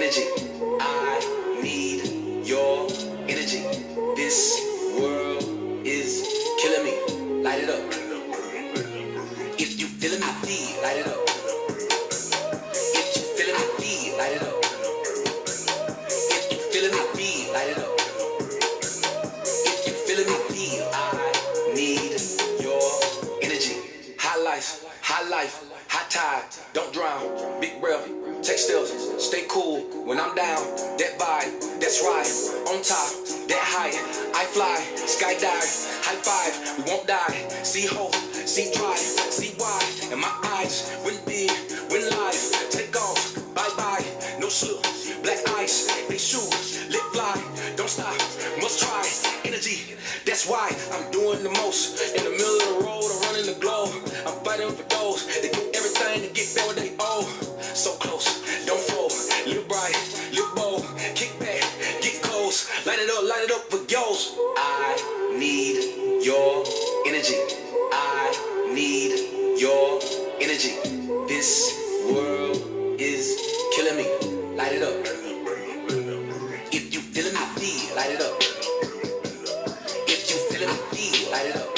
energy. I need your energy. This world is killing me. Light it up. If you feeling my feed, light it up. If you feeling my feed, light it up. If you feeling my feed, light it up. If you feeling my feed, I need your energy. High life, high tide, don't drown. Big breath, take steps, stay cool when I'm down. That vibe, that's right, on top, that high. I fly, skydive, high five, we won't die. See hope, see drive, see why. And my eyes, win big, win live. Take off, bye-bye, no slip. Black ice, they shoot, lit fly. Don't stop, must try. Energy, that's why I'm doing the most. In the middle of the road, I'm running the globe. I'm fighting for those that do everything to get back what they owe. So close, don't fold. Live bright, live bold. Kick back, get close. Light it up for yours. I need your energy. I need your energy. This world is killing me. Light it up. If you feeling my feed, light it up. If you feeling my feed, light it up.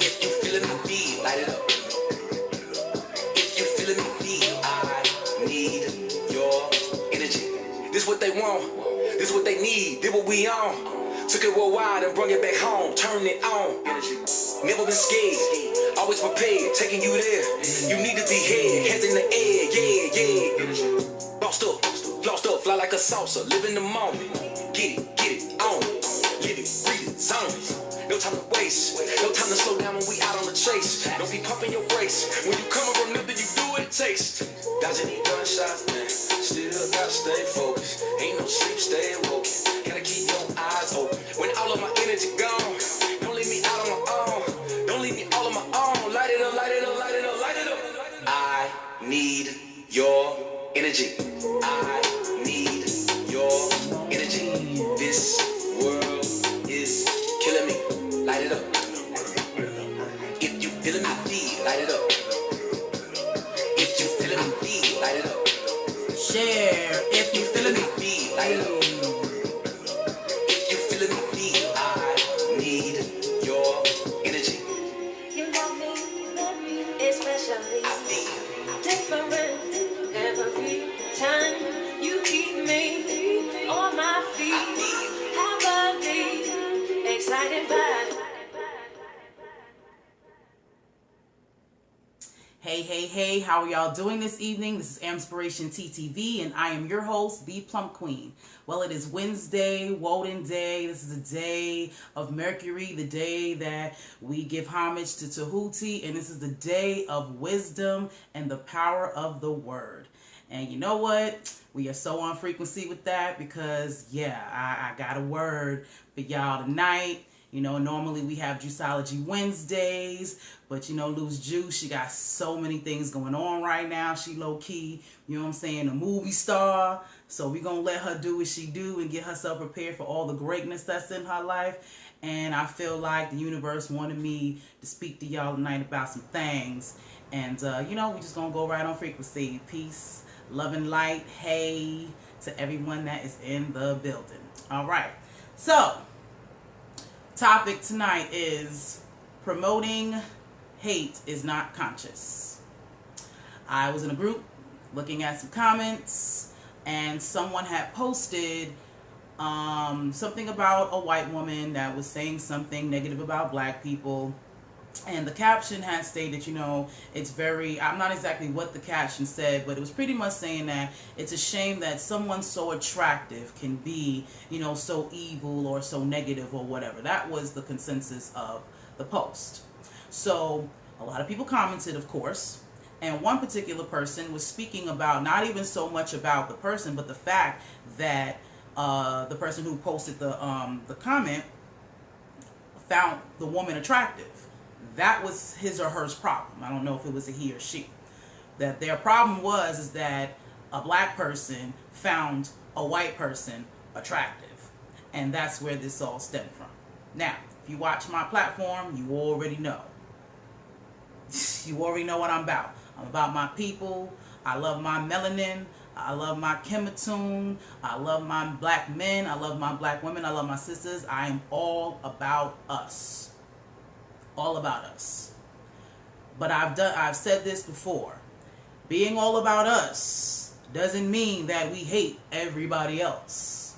If you feeling my feed, light it up. If you feeling my feed, I need your energy. This what they want, this what they need, this what we on. Took it worldwide and brought it back home, turn it on. Energy. Never been scared, always prepared, taking you there. You need to be here, heads in the air, yeah. Energy. Lost up, fly like a salsa, live in the moment. Get it, own it, live it, breathe it, zone it. No time to waste, no time to slow down when we out on the chase. Don't be pumping your brakes, when you come from nothing, you do what it takes. Dodging these gunshots, man, still gotta stay focused. Ain't no sleep, stay woke, gotta keep your eyes open. When all of my energy gone, don't leave me out on my own. Don't leave me all on my own. Light it up, light it up, light it up, light it up. I need your energy. I need your energy. This world is killing me. Light it up. If you feeling my feed, light it up. If you feeling my feed, light it up. Share. If you feeling my feed, light it up. If you feeling my feed, I need your energy. You love me, especially different every time you keep me on my feet. Have a deep, excited by. Hey, how are y'all doing this evening? This is AMPspirationTTV, and I am your host, the Plum Queen. Well, it is Wednesday, Woden Day. This is a day of Mercury, the day that we give homage to Tahuti, and this is the day of wisdom and the power of the word. And you know what? We are so on frequency with that because, yeah, I got a word for y'all tonight. You know, normally we have Juiceology Wednesdays, but you know, Luz Juice, she got so many things going on right now. She low-key, you know what I'm saying, a movie star. So we're going to let her do what she do and get herself prepared for all the greatness that's in her life. And I feel like the universe wanted me to speak to y'all tonight about some things. And, you know, we're just going to go right on frequency. Peace, love, and light. Hey to everyone that is in the building. All right. So, topic tonight is promoting hate is not conscious. I was in a group looking at some comments, and someone had posted something about a white woman that was saying something negative about black people. And the caption had stated, you know, it's very, I'm not exactly what the caption said, but it was pretty much saying that it's a shame that someone so attractive can be, you know, so evil or so negative or whatever. That was the consensus of the post. So a lot of people commented, of course, and one particular person was speaking about not even so much about the person, but the fact that the person who posted the comment found the woman attractive. That was his or her problem. I don't know if it was a he or she. That their problem is that a black person found a white person attractive. And that's where this all stemmed from. Now, if you watch my platform, you already know. You already know what I'm about. I'm about my people. I love my melanin. I love my Kematune. I love my black men. I love my black women. I love my sisters. I am all about us. All about us. But I've said this before. Being all about us doesn't mean that we hate everybody else.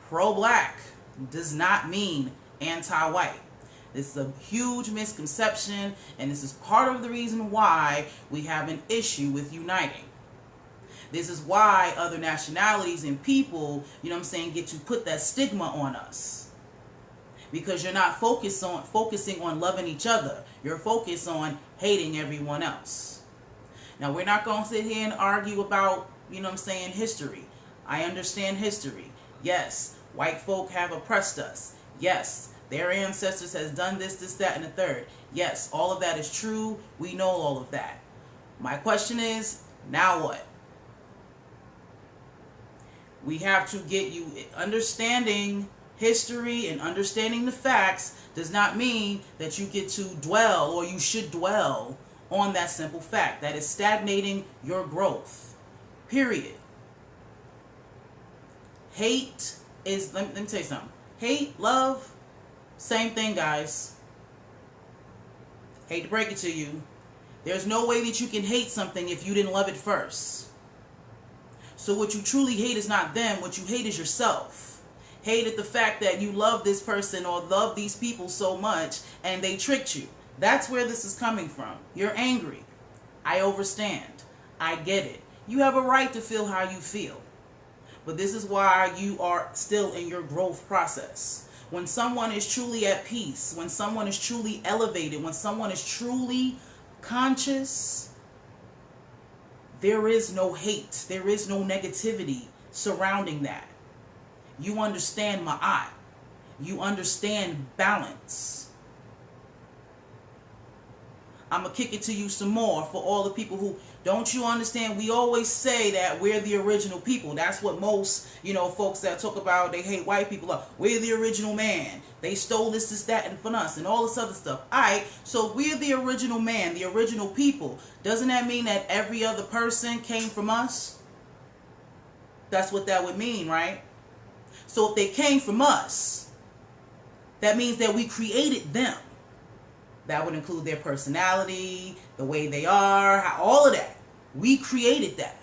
Pro-black does not mean anti-white. This is a huge misconception, and this is part of the reason why we have an issue with uniting. This is why other nationalities and people, get to put that stigma on us. Because you're not focusing on loving each other. You're focused on hating everyone else. Now, we're not going to sit here and argue about, history. I understand history. Yes, white folk have oppressed us. Yes, their ancestors has done this, that, and the third. Yes, all of that is true. We know all of that. My question is, now what? We have to get you understanding history and understanding the facts does not mean that you get to dwell or you should dwell on that simple fact. That is stagnating your growth. Period. Hate is, let me tell you something. Hate, love, same thing, guys. Hate to break it to you. There's no way that you can hate something if you didn't love it first. So what you truly hate is not them. What you hate is yourself. Hate at the fact that you love this person or love these people so much and they tricked you. That's where this is coming from. You're angry. I understand. I get it. You have a right to feel how you feel. But this is why you are still in your growth process. When someone is truly at peace, when someone is truly elevated, when someone is truly conscious, there is no hate. There is no negativity surrounding that. You understand ma'at. You understand balance. I'm going to kick it to you some more for all the people who, don't you understand? We always say that we're the original people. That's what most, folks that talk about they hate white people are. We're the original man. They stole this, that, and from us and all this other stuff. All right, so we're the original man, the original people. Doesn't that mean that every other person came from us? That's what that would mean, right? So if they came from us, that means that we created them. That would include their personality, the way they are, all of that. We created that.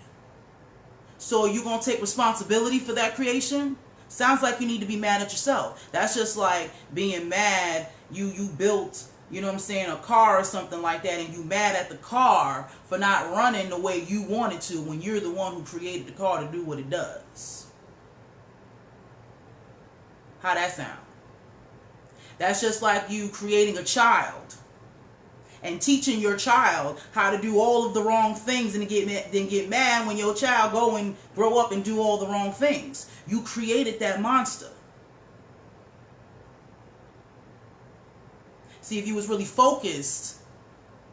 So you're going to take responsibility for that creation? Sounds like you need to be mad at yourself. That's just like being mad. You built, a car or something like that, and you mad at the car for not running the way you wanted to when you're the one who created the car to do what it does. How that sound? That's just like you creating a child and teaching your child how to do all of the wrong things and then get mad when your child go and grow up and do all the wrong things. You created that monster. See, if you was really focused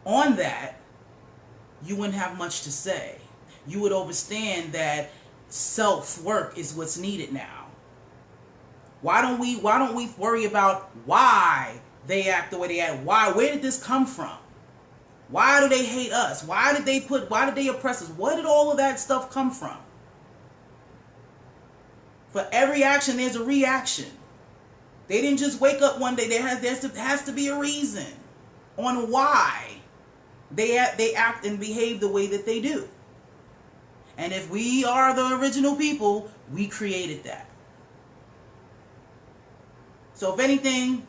on that, you wouldn't have much to say. You would understand that self-work is what's needed now. Why don't we worry about why they act the way they act? Where did this come from? Why do they hate us? Why did they oppress us? Where did all of that stuff come from? For every action, there's a reaction. They didn't just wake up one day. There has to be a reason on why they act and behave the way that they do. And if we are the original people, we created that. So if anything,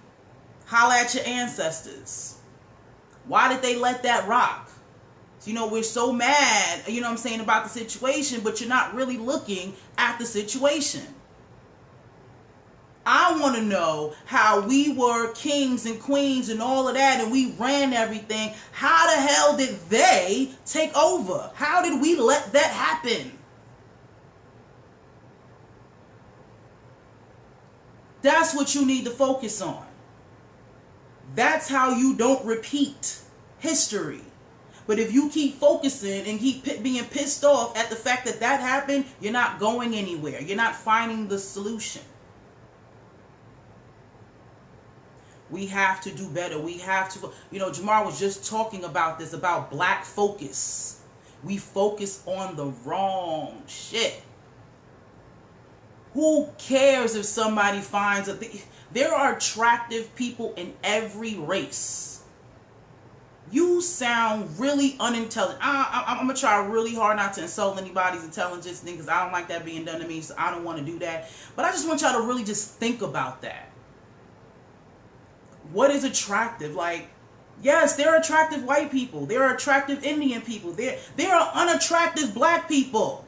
holla at your ancestors. Why did they let that rock? So, we're so mad, about the situation, but you're not really looking at the situation. I want to know how we were kings and queens and all of that, and we ran everything. How the hell did they take over? How did we let that happen? That's what you need to focus on. That's how you don't repeat history. But if you keep focusing and keep being pissed off at the fact that that happened, you're not going anywhere. You're not finding the solution. We have to do better. We have to, Jamar was just talking about this, about black focus. We focus on the wrong shit. Who cares if somebody finds a thing? There are attractive people in every race. You sound really unintelligent. I'm going to try really hard not to insult anybody's intelligence because I don't like that being done to me, so I don't want to do that. But I just want y'all to really just think about that. What is attractive? Like, yes, there are attractive white people. There are attractive Indian people. There are unattractive black people.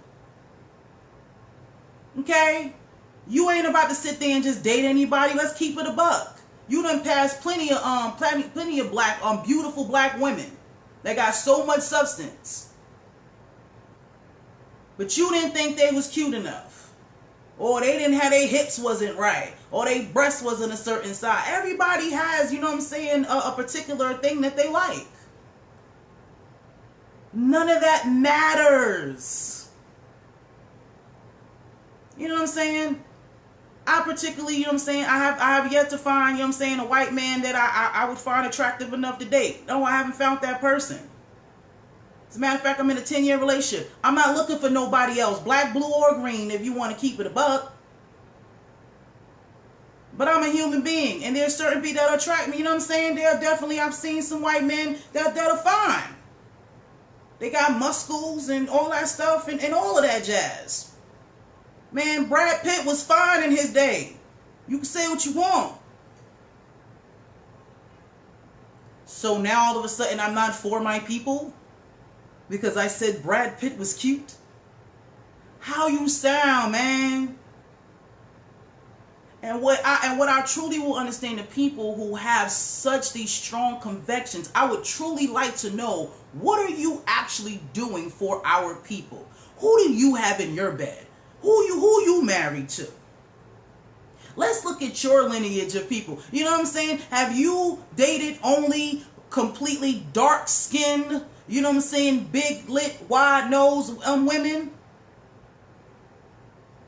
Okay? You ain't about to sit there and just date anybody. Let's keep it a buck. You done passed plenty of black, beautiful black women that got so much substance. But you didn't think they was cute enough. Or they didn't have their hips wasn't right. Or their breasts wasn't a certain size. Everybody has, you know what I'm saying, a particular thing that they like. None of that matters. You know what I'm saying? I particularly, you know what I'm saying, I have yet to find, you know what I'm saying, a white man that I would find attractive enough to date. No, I haven't found that person. As a matter of fact, I'm in a 10-year relationship. I'm not looking for nobody else, black, blue, or green, if you want to keep it a buck. But I'm a human being, and there's certain people that attract me, you know what I'm saying? I've seen some white men that are fine. They got muscles and all that stuff and all of that jazz. Man, Brad Pitt was fine in his day. You can say what you want. So now all of a sudden I'm not for my people because I said Brad Pitt was cute. How you sound, man? And what I truly will understand, the people who have such these strong convictions, I would truly like to know, what are you actually doing for our people? Who do you have in your bed? Who you married to? Let's look at your lineage of people. You know what I'm saying? Have you dated only completely dark skinned, you know what I'm saying, big lit, wide nose women?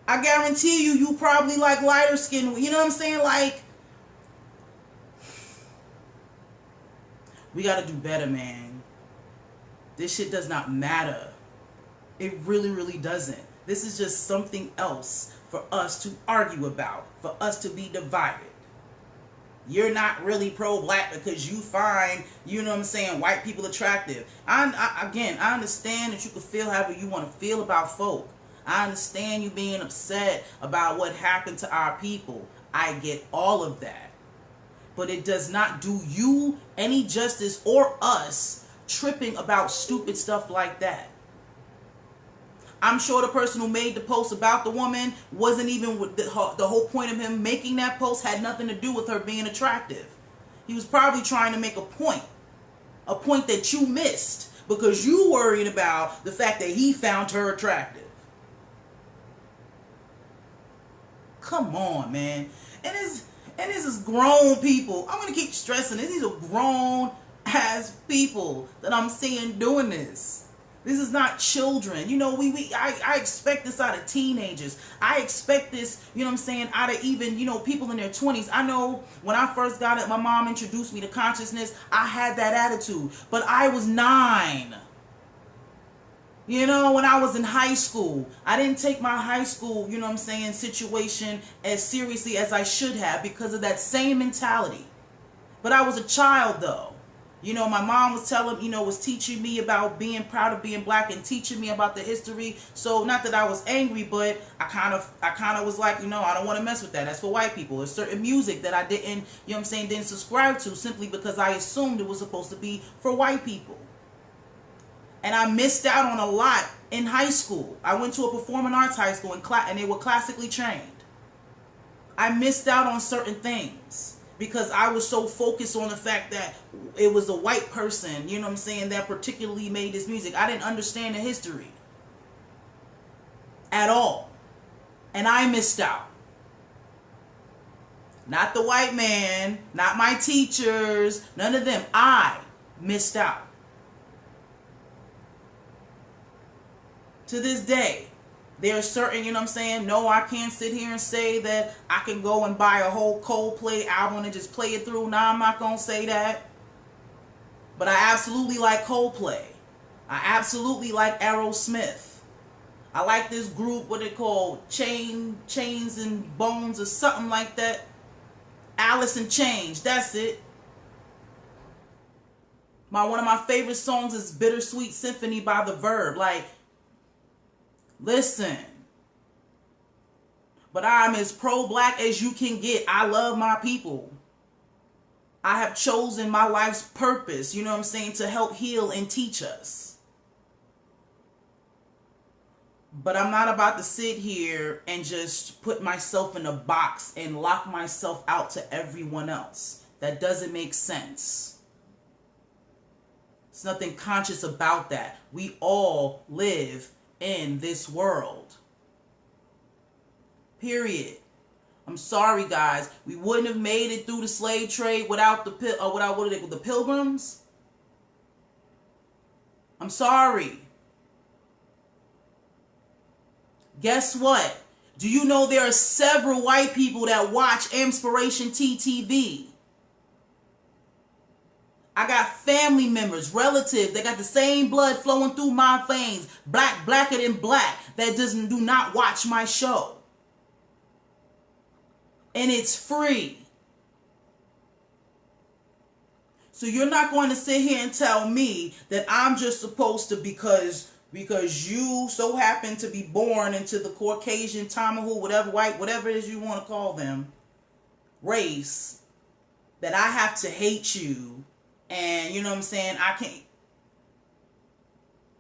I guarantee you probably like lighter skinned, you know what I'm saying? Like, we gotta do better, man. This shit does not matter. It really, really doesn't. This is just something else for us to argue about, for us to be divided. You're not really pro-black because you find, you know what I'm saying, white people attractive. Again, I understand that you can feel however you want to feel about folk. I understand you being upset about what happened to our people. I get all of that. But it does not do you any justice or us tripping about stupid stuff like that. I'm sure the person who made the post about the woman wasn't even, the whole point of him making that post had nothing to do with her being attractive. He was probably trying to make a point that you missed because you worried about the fact that he found her attractive. Come on, man. And this is grown people. I'm going to keep stressing this. These are grown ass people that I'm seeing doing this. This is not children. You know, I expect this out of teenagers. I expect this, you know what I'm saying, out of even, you know, people in their 20s. I know when I first got it, my mom introduced me to consciousness. I had that attitude. But I was 9. You know, when I was in high school, I didn't take my high school, you know what I'm saying, situation as seriously as I should have because of that same mentality. But I was a child, though. You know, my mom was was teaching me about being proud of being black and teaching me about the history. So not that I was angry, but I kind of was like, you know, I don't want to mess with that. That's for white people. There's certain music that I didn't, you know what I'm saying, didn't subscribe to simply because I assumed it was supposed to be for white people. And I missed out on a lot in high school. I went to a performing arts high school and they were classically trained. I missed out on certain things because I was so focused on the fact that it was a white person, you know what I'm saying, that particularly made this music. I didn't understand the history at all. And I missed out. Not the white man, not my teachers, none of them. I missed out. To this day, there are certain, you know what I'm saying, no, I can't sit here and say that I can go and buy a whole Coldplay album and just play it through. No, I'm not going to say that. But I absolutely like Coldplay. I absolutely like Aerosmith. I like this group, what they call Chains and Bones or something like that. Alice in Chains, that's it. One of my favorite songs is Bittersweet Symphony by The Verb. Like, listen. But I'm as pro-black as you can get. I love my people. I have chosen my life's purpose, you know what I'm saying, to help heal and teach us. But I'm not about to sit here and just put myself in a box and lock myself out to everyone else. That doesn't make sense. There's nothing conscious about that. We all live in this world. Period. I'm sorry, guys. We wouldn't have made it through the slave trade without the pilgrims. I'm sorry. Guess what? Do you know there are several white people that watch AMPspirationTTV? I got family members, relatives, they got the same blood flowing through my veins, blacker than black, that do not watch my show. And it's free. So you're not going to sit here and tell me that I'm just supposed to, because you so happen to be born into the Caucasian, Tomahawk, whatever, white, whatever it is you want to call them, race, that I have to hate you. And you know what I'm saying? I can't.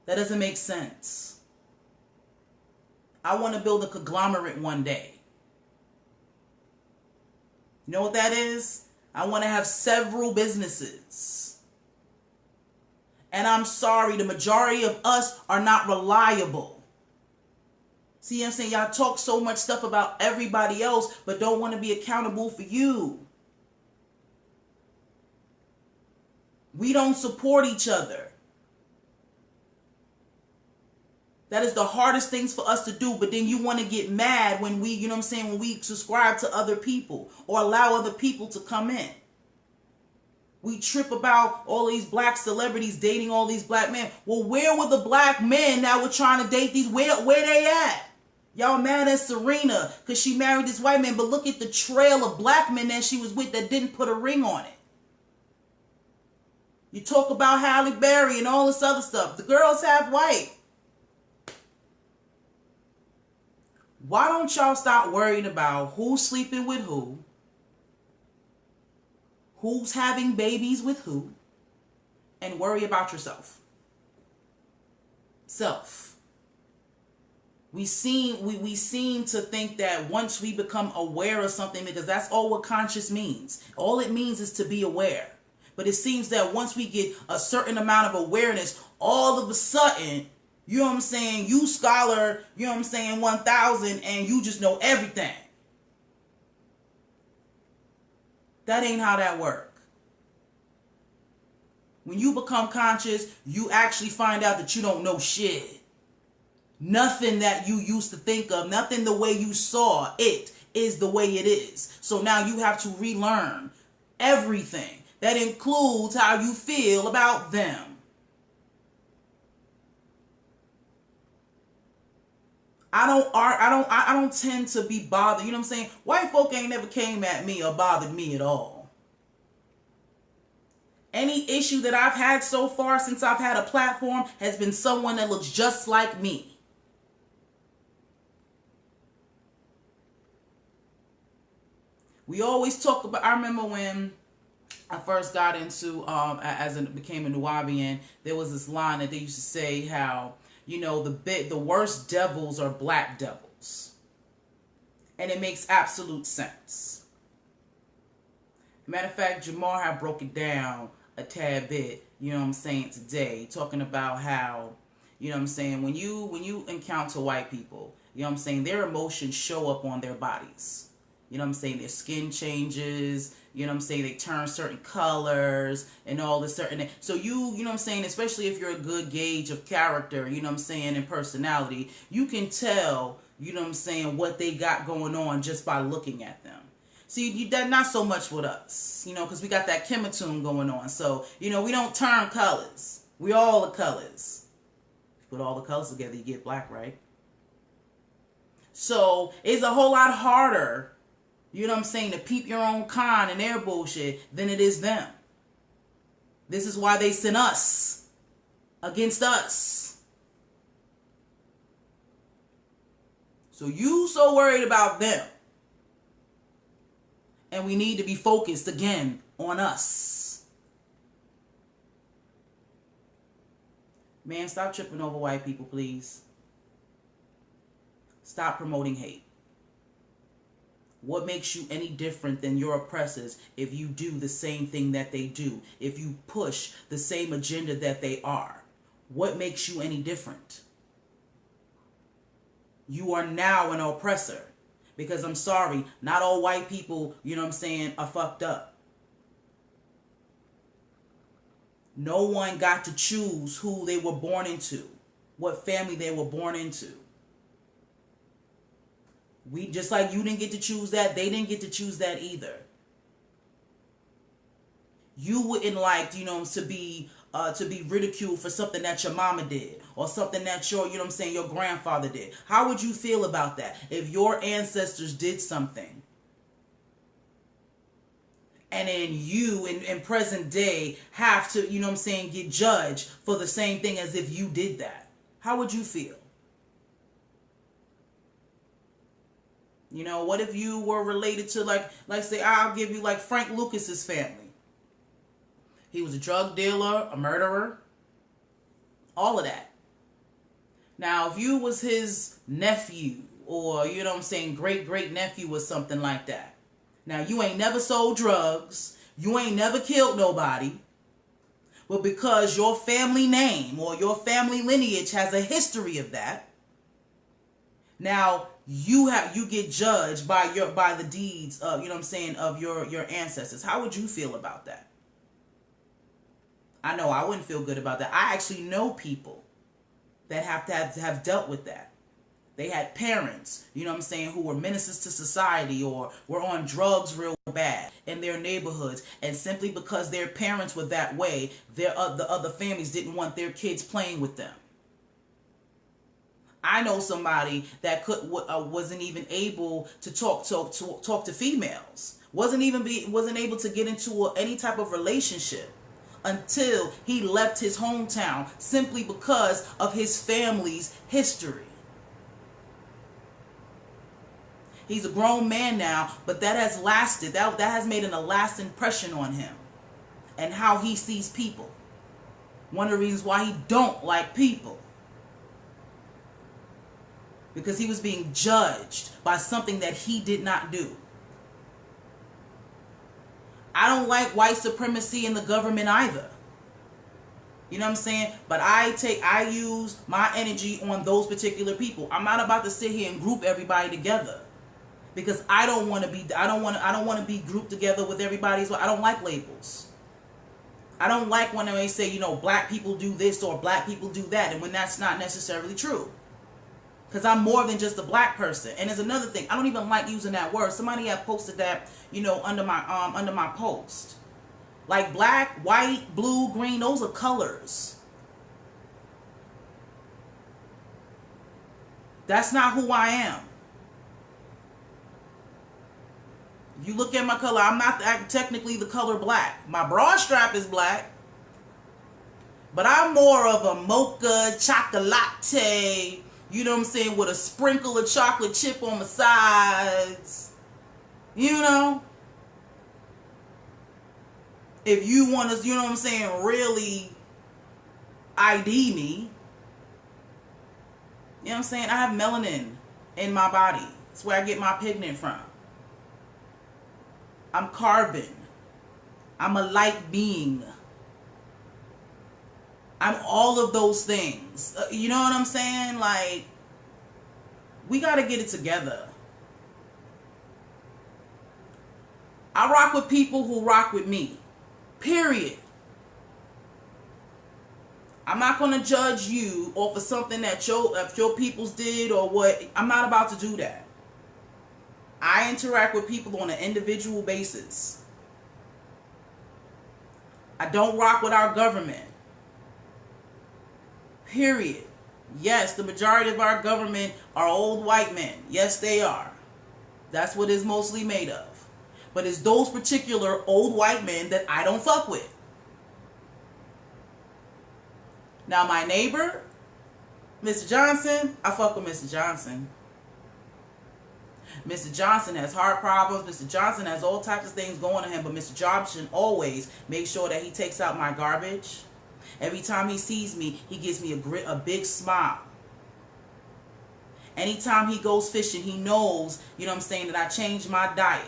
That doesn't make sense. I want to build a conglomerate one day. You know what that is? I want to have several businesses. And I'm sorry, the majority of us are not reliable. See what I'm saying? Y'all talk so much stuff about everybody else, but don't want to be accountable for you. We don't support each other. That is the hardest things for us to do. But then you want to get mad when we, you know what I'm saying, when we subscribe to other people or allow other people to come in. We trip about all these black celebrities dating all these black men. Well, where were the black men that were trying to date these? Where they at? Y'all mad at Serena because she married this white man. But look at the trail of black men that she was with that didn't put a ring on it. You talk about Halle Berry and all this other stuff. The girl's half white. Why don't y'all stop worrying about who's sleeping with who's having babies with who, and worry about yourself? Self. We seem to think that once we become aware of something, because that's all what conscious means. All it means is to be aware. But it seems that once we get a certain amount of awareness, all of a sudden, you know what I'm saying, you scholar, you know what I'm saying, 1,000, and you just know everything. That ain't how that works. When you become conscious, you actually find out that you don't know shit. Nothing that you used to think of, nothing the way you saw it is the way it is. So now you have to relearn everything. That includes how you feel about them. I don't tend to be bothered. You know what I'm saying? White folk ain't never came at me or bothered me at all. Any issue that I've had so far since I've had a platform has been someone that looks just like me. We always talk about, I remember when I first got into, became a Nubian, there was this line that they used to say how, you know, the worst devils are black devils. And it makes absolute sense. Matter of fact, Jamar had broke it down a tad bit, you know what I'm saying, today, talking about how, you know what I'm saying, when you encounter white people, you know what I'm saying, their emotions show up on their bodies. You know what I'm saying, their skin changes, you know what I'm saying, they turn certain colors and all this certain. So you know what I'm saying, especially if you're a good gauge of character, you know what I'm saying, and personality, you can tell, you know what I'm saying, what they got going on just by looking at them. See, that not so much with us, you know, because we got that chemotune going on. So, you know, we don't turn colors. We all are colors. Put all the colors together, you get black, right? So it's a whole lot harder, you know what I'm saying, to peep your own kind and their bullshit than it is them. This is why they sent us against us. So you so worried about them. And we need to be focused again on us. Man, stop tripping over white people, please. Stop promoting hate. What makes you any different than your oppressors if you do the same thing that they do? If you push the same agenda that they are? What makes you any different? You are now an oppressor. Because I'm sorry, not all white people, you know what I'm saying, are fucked up. No one got to choose who they were born into, what family they were born into. We, just like you didn't get to choose that, they didn't get to choose that either. You wouldn't like, you know, to be ridiculed for something that your mama did or something that your, you know what I'm saying, your grandfather did. How would you feel about that if your ancestors did something and then you in present day have to, you know what I'm saying, get judged for the same thing as if you did that? How would you feel? You know, what if you were related to like say, I'll give you like Frank Lucas's family. He was a drug dealer, a murderer, all of that. Now, if you was his nephew or, you know what I'm saying, great-great-nephew or something like that. Now, you ain't never sold drugs. You ain't never killed nobody. But because your family name or your family lineage has a history of that, now you get judged by the deeds of, you know what I'm saying, of your ancestors. How would you feel about that? I know I wouldn't feel good about that. I actually know people that have dealt with that. They had parents, you know what I'm saying, who were menaces to society or were on drugs real bad in their neighborhoods. And simply because their parents were that way, the other families didn't want their kids playing with them. I know somebody that wasn't even able to talk to females. Wasn't able to get into any type of relationship until he left his hometown simply because of his family's history. He's a grown man now, but that has lasted. That has made a lasting impression on him and how he sees people. One of the reasons why he don't like people. Because he was being judged by something that he did not do. I don't like white supremacy in the government either. You know what I'm saying? But I use my energy on those particular people. I'm not about to sit here and group everybody together. Because I don't want to be grouped together with everybody's. I don't like labels. I don't like when they say, you know, black people do this or black people do that, and when that's not necessarily true. Because I'm more than just a black person. And there's another thing. I don't even like using that word. Somebody had posted that, you know, under my post. Like black, white, blue, green, those are colors. That's not who I am. If you look at my color, I'm not technically the color black. My broad strap is black. But I'm more of a mocha chocolate, you know what I'm saying, with a sprinkle of chocolate chip on the sides. You know? If you want to, you know what I'm saying, really ID me. You know what I'm saying? I have melanin in my body. That's where I get my pigment from. I'm carbon. I'm a light being. I'm all of those things. You know what I'm saying? Like, we got to get it together. I rock with people who rock with me. Period. I'm not going to judge you off of something that your peoples did or what. I'm not about to do that. I interact with people on an individual basis. I don't rock with our government. Period. Yes, the majority of our government are old white men. Yes, they are. That's what it's mostly made of. But it's those particular old white men that I don't fuck with. Now, my neighbor, Mr. Johnson, I fuck with Mr. Johnson. Mr. Johnson has heart problems. Mr. Johnson has all types of things going on him. But Mr. Johnson always makes sure that he takes out my garbage. Every time he sees me, he gives me a big smile. Anytime he goes fishing, he knows, you know what I'm saying, that I changed my diet.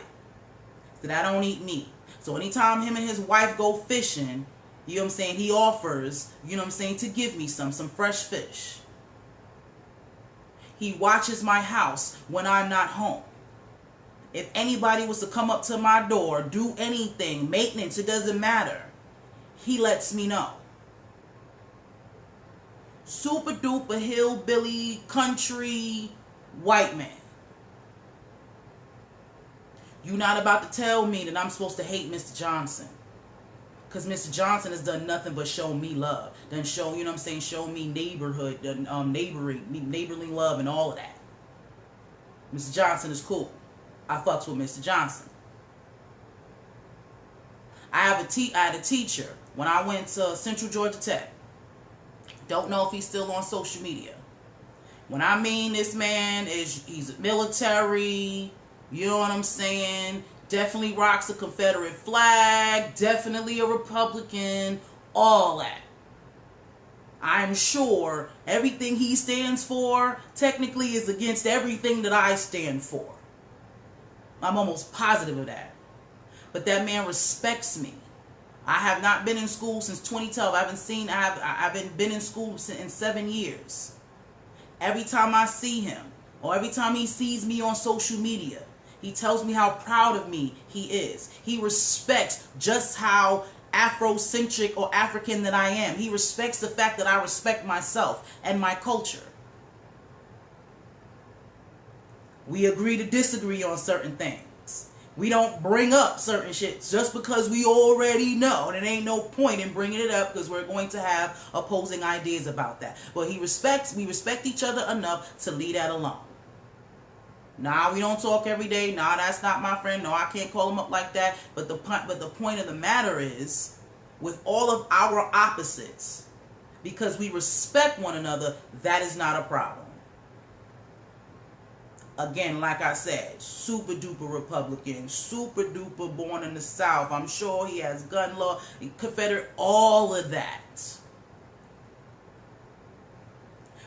That I don't eat meat. So anytime him and his wife go fishing, you know what I'm saying, he offers, you know what I'm saying, to give me some fresh fish. He watches my house when I'm not home. If anybody was to come up to my door, do anything, maintenance, it doesn't matter. He lets me know. Super duper hillbilly country white man. You're not about to tell me that I'm supposed to hate Mr. Johnson. Because Mr. Johnson has done nothing but show me love. Done show, you know what I'm saying, show me neighborhood, neighborly love and all of that. Mr. Johnson is cool. I fucks with Mr. Johnson. I had a teacher when I went to Central Georgia Tech. Don't know if he's still on social media. When I mean this man, he's military, you know what I'm saying? Definitely rocks a Confederate flag, definitely a Republican, all that. I'm sure everything he stands for technically is against everything that I stand for. I'm almost positive of that. But that man respects me. I have not been in school since 2012. I haven't been in school in 7 years. Every time I see him, or every time he sees me on social media, he tells me how proud of me he is. He respects just how Afrocentric or African that I am. He respects the fact that I respect myself and my culture. We agree to disagree on certain things. We don't bring up certain shit just because we already know. And there ain't no point in bringing it up because we're going to have opposing ideas about that. But we respect each other enough to leave that alone. Nah, we don't talk every day. Nah, that's not my friend. No, I can't call him up like that. But the point of the matter is, with all of our opposites, because we respect one another, that is not a problem. Again, like I said, super duper Republican, super duper born in the South. I'm sure he has gun law, Confederate, all of that.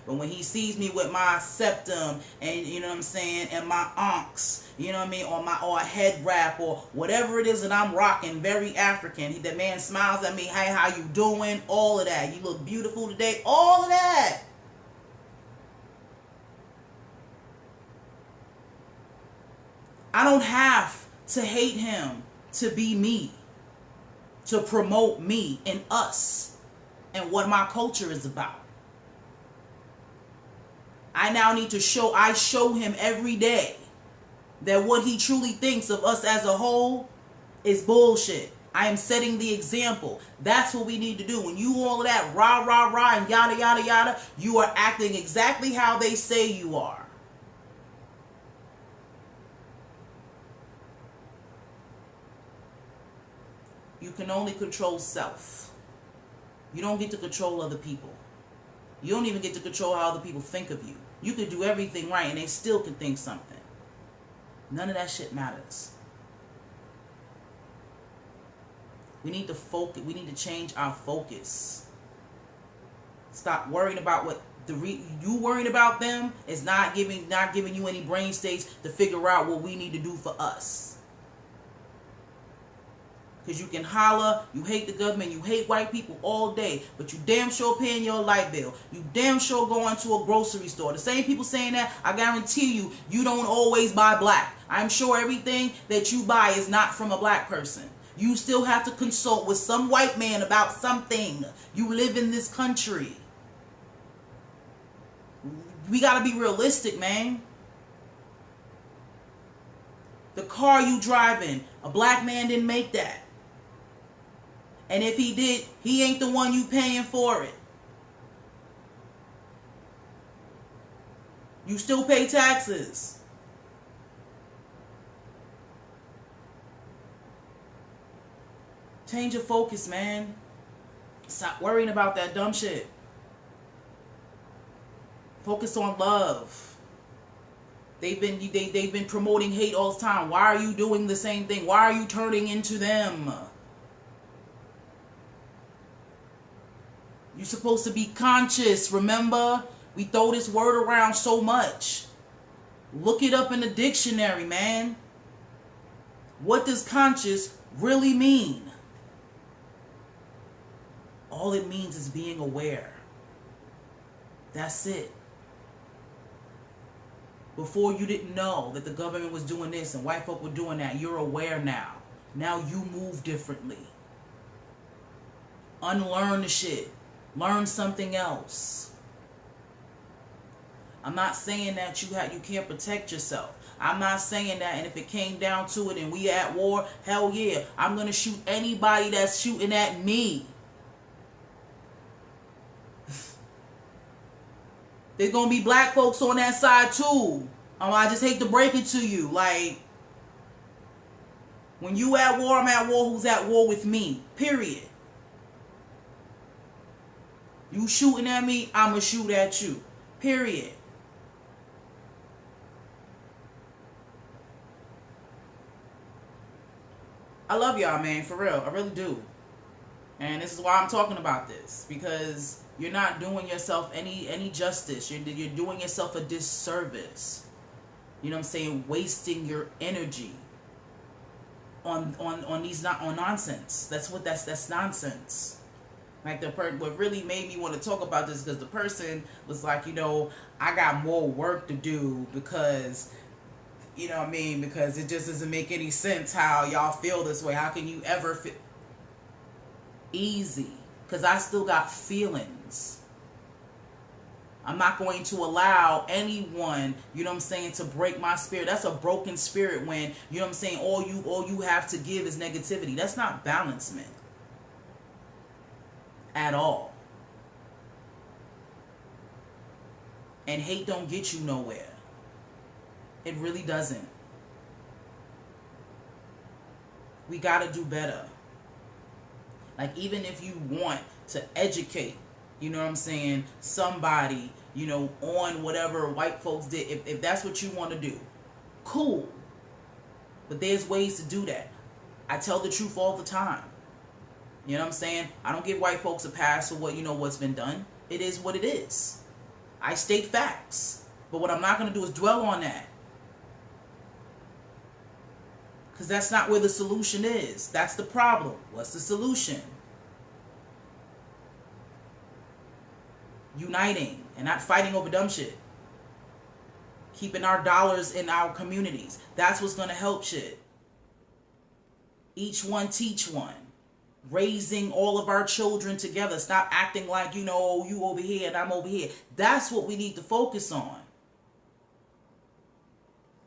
But when he sees me with my septum and, you know what I'm saying, and my onks, you know what I mean, or a head wrap or whatever it is that I'm rocking, very African. The man smiles at me, hey, how you doing? All of that. You look beautiful today. All of that. I don't have to hate him to be me, to promote me and us and what my culture is about. I now need to show him every day that what he truly thinks of us as a whole is bullshit. I am setting the example. That's what we need to do. When you all of that rah, rah, rah, and yada, yada, yada, you are acting exactly how they say you are. You can only control self. You don't get to control other people. You don't even get to control how other people think of you. You could do everything right and they still could think something. None of that shit matters. We need to focus. We need to change our focus. Stop worrying about what you worrying about them is not giving you any brain states to figure out what we need to do for us. Because you can holler, you hate the government, you hate white people all day, but you damn sure paying your light bill. You damn sure going to a grocery store. The same people saying that, I guarantee you, you don't always buy black. I'm sure everything that you buy is not from a black person. You still have to consult with some white man about something. You live in this country. We got to be realistic, man. The car you driving, a black man didn't make that. And if he did, he ain't the one you paying for it. You still pay taxes. Change your focus, man. Stop worrying about that dumb shit. Focus on love. They've been promoting hate all the time. Why are you doing the same thing? Why are you turning into them? You're supposed to be conscious. Remember, we throw this word around so much. Look it up in the dictionary, man. What does conscious really mean? All it means is being aware. That's it. Before, you didn't know that the government was doing this and white folk were doing that. You're aware now. Now you move differently. Unlearn the shit. Learn something else. I'm not saying that you can't protect yourself. I'm not saying that, and if it came down to it and we at war, hell yeah, I'm going to shoot anybody that's shooting at me. There's going to be black folks on that side too. I just hate to break it to you. Like, when you at war, I'm at war. Who's at war with me? Period. You shooting at me, I'ma shoot at you. Period. I love y'all, man, for real. I really do. And this is why I'm talking about this, because you're not doing yourself any justice. You're doing yourself a disservice. You know what I'm saying? Wasting your energy on nonsense. That's nonsense. Like what really made me want to talk about this, because the person was like, I got more work to do because, you know what I mean? Because it just doesn't make any sense how y'all feel this way. How can you ever feel easy? Because I still got feelings. I'm not going to allow anyone, you know what I'm saying, to break my spirit. That's a broken spirit when, you know what I'm saying, all you have to give is negativity. That's not balancement at all. And hate don't get you nowhere. It really doesn't. We gotta do better. Like, even if you want to educate, you know what I'm saying, somebody, on whatever white folks did, if that's what you want to do, cool. But there's ways to do that. I tell the truth all the time. You know what I'm saying? I don't give white folks a pass for what's been done. It is what it is. I state facts. But what I'm not going to do is dwell on that. Because that's not where the solution is. That's the problem. What's the solution? Uniting and not fighting over dumb shit. Keeping our dollars in our communities. That's what's going to help shit. Each one teach one. Raising all of our children together. Stop acting like, you over here and I'm over here. That's what we need to focus on.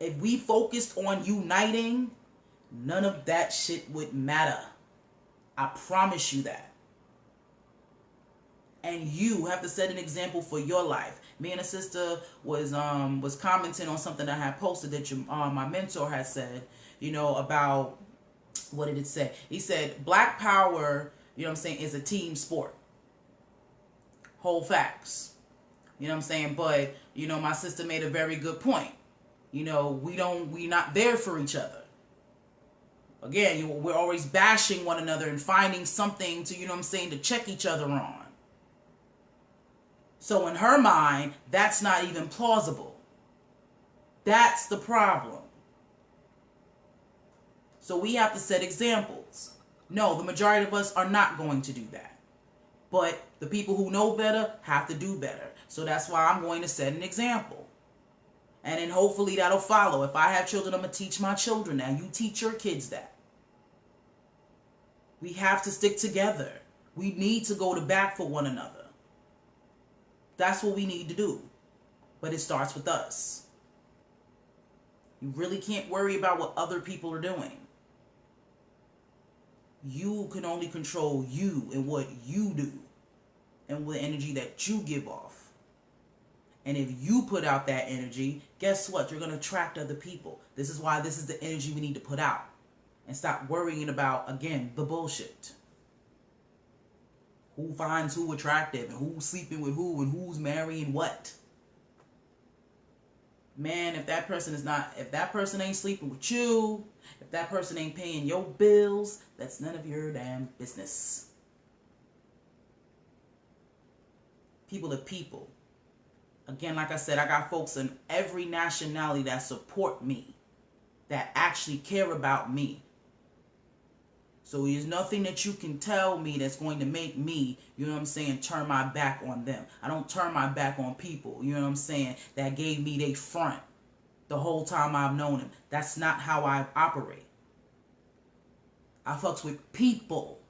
If we focused on uniting, none of that shit would matter. I promise you that. And you have to set an example for your life. Me and a sister was commenting on something I had posted that my mentor had said, about, what did it say? He said, Black Power, is a team sport. Whole facts. You know what I'm saying? But, my sister made a very good point. We not there for each other. Again, we're always bashing one another and finding something to, to check each other on. So in her mind, that's not even plausible. That's the problem. So we have to set examples. No, the majority of us are not going to do that. But the people who know better have to do better. So that's why I'm going to set an example. And then hopefully that'll follow. If I have children, I'm going to teach my children that. You teach your kids that. We have to stick together. We need to go to bat for one another. That's what we need to do. But it starts with us. You really can't worry about what other people are doing. You can only control you and what you do and the energy that you give off. And if you put out that energy, guess what? You're going to attract other people. This is why this is the energy we need to put out. And stop worrying about, again, the bullshit. Who finds who attractive and who's sleeping with who and who's marrying what. Man, if that person ain't sleeping with you, if that person ain't paying your bills, that's none of your damn business. People are people. Again, like I said, I got folks in every nationality that support me, that actually care about me. So there's nothing that you can tell me that's going to make me, you know what I'm saying, turn my back on them. I don't turn my back on people, you know what I'm saying, that gave me their front the whole time I've known them. That's not how I operate. I fucks with people.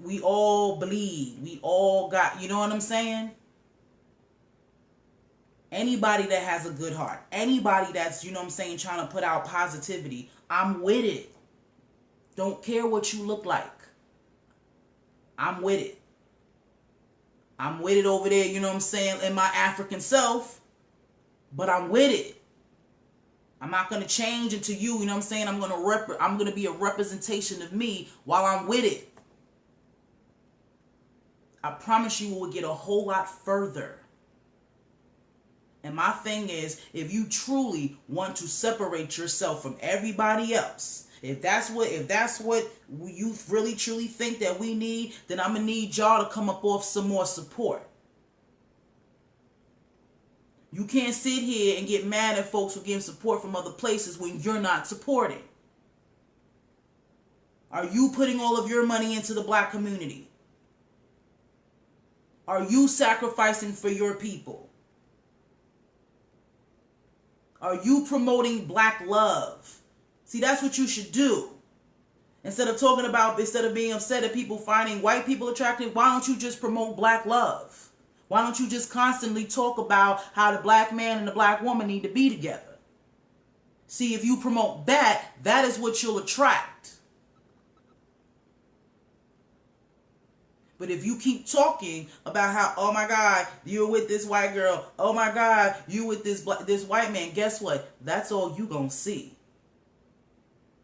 We all bleed. We all got, you know what I'm saying? Anybody that has a good heart, anybody that's, you know what I'm saying, trying to put out positivity, I'm with it. Don't care what you look like. I'm with it. I'm with it over there, you know what I'm saying, in my African self, but I'm with it. I'm not going to change into you, you know what I'm saying? I'm going to be a representation of me while I'm with it. I promise you we'll get a whole lot further. And my thing is, if you truly want to separate yourself from everybody else, if that's what you really truly think that we need, then I'm gonna need y'all to come up off some more support. You can't sit here and get mad at folks for getting support from other places when you're not supporting. Are you putting all of your money into the black community? Are you sacrificing for your people? Are you promoting black love? See, that's what you should do. Instead of being upset at people finding white people attractive, why don't you just promote black love? Why don't you just constantly talk about how the black man and the black woman need to be together? See, if you promote that, that is what you'll attract. But if you keep talking about how, oh my God, you're with this white girl, oh my God, you with this white man, guess what? That's all you gonna see.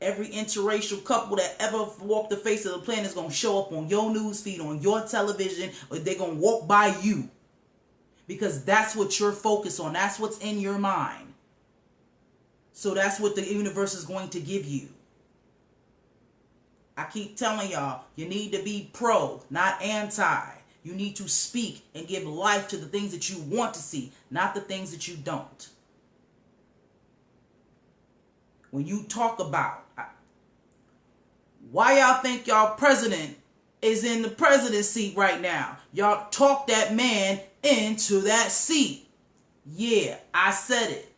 Every interracial couple that ever walked the face of the planet is gonna show up on your news feed, on your television, or they're gonna walk by you. Because that's what you're focused on. That's what's in your mind. So that's what the universe is going to give you. I keep telling y'all, you need to be pro, not anti. You need to speak and give life to the things that you want to see, not the things that you don't. When you talk about why y'all think y'all president is in the president's seat right now, y'all talk that man into that seat. Yeah, I said it.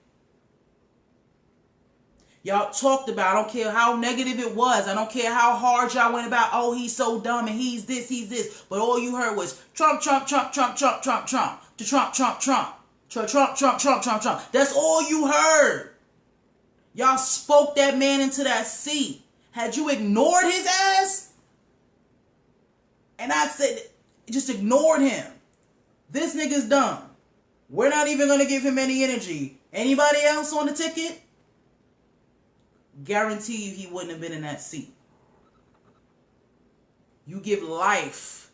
Y'all talked about, I don't care how negative it was. I don't care how hard y'all went about, oh, he's so dumb and he's this. But all you heard was Trump, Trump, Trump, Trump, Trump, Trump, Trump, to Trump, Trump, Trump, Trump, Trump, Trump, Trump, Trump, Trump. That's all you heard. Y'all spoke that man into that seat. Had you ignored his ass? And I said, just ignored him. This nigga's dumb. We're not even going to give him any energy. Anybody else on the ticket? Guarantee you he wouldn't have been in that seat. You give life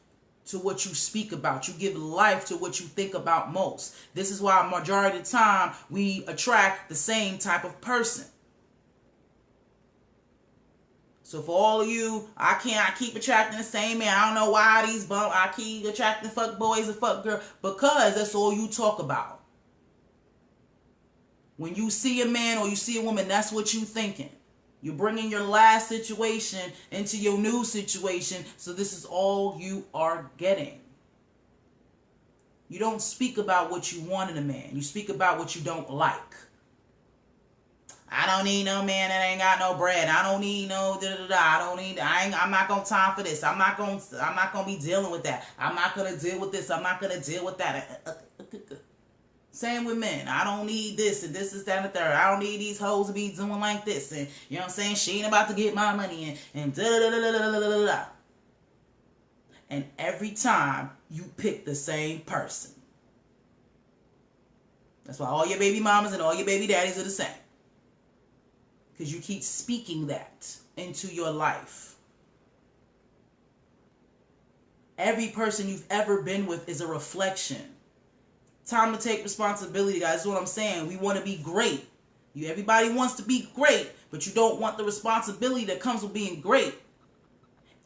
to what you speak about. You give life to what you think about most. This is why majority of the time we attract the same type of person. So for all of you, I keep attracting the same man. I don't know why I keep attracting fuck boys and fuck girls. Because that's all you talk about. When you see a man or you see a woman, that's what you thinking. You're bringing your last situation into your new situation. So this is all you are getting. You don't speak about what you want in a man. You speak about what you don't like. I don't need no man that ain't got no bread. I don't need no I'm not gonna time for this. I'm not gonna be dealing with that. I'm not gonna deal with this. I'm not gonna deal with that. Same with men. I don't need this and this is that and the third. I don't need these hoes to be doing like this. And you know what I'm saying? She ain't about to get my money and da da da da da da da da. And every time you pick the same person. That's why all your baby mamas and all your baby daddies are the same. Because you keep speaking that into your life. Every person you've ever been with is a reflection. Time to take responsibility, guys. That's what I'm saying. We want to be great. Everybody wants to be great, but you don't want the responsibility that comes with being great.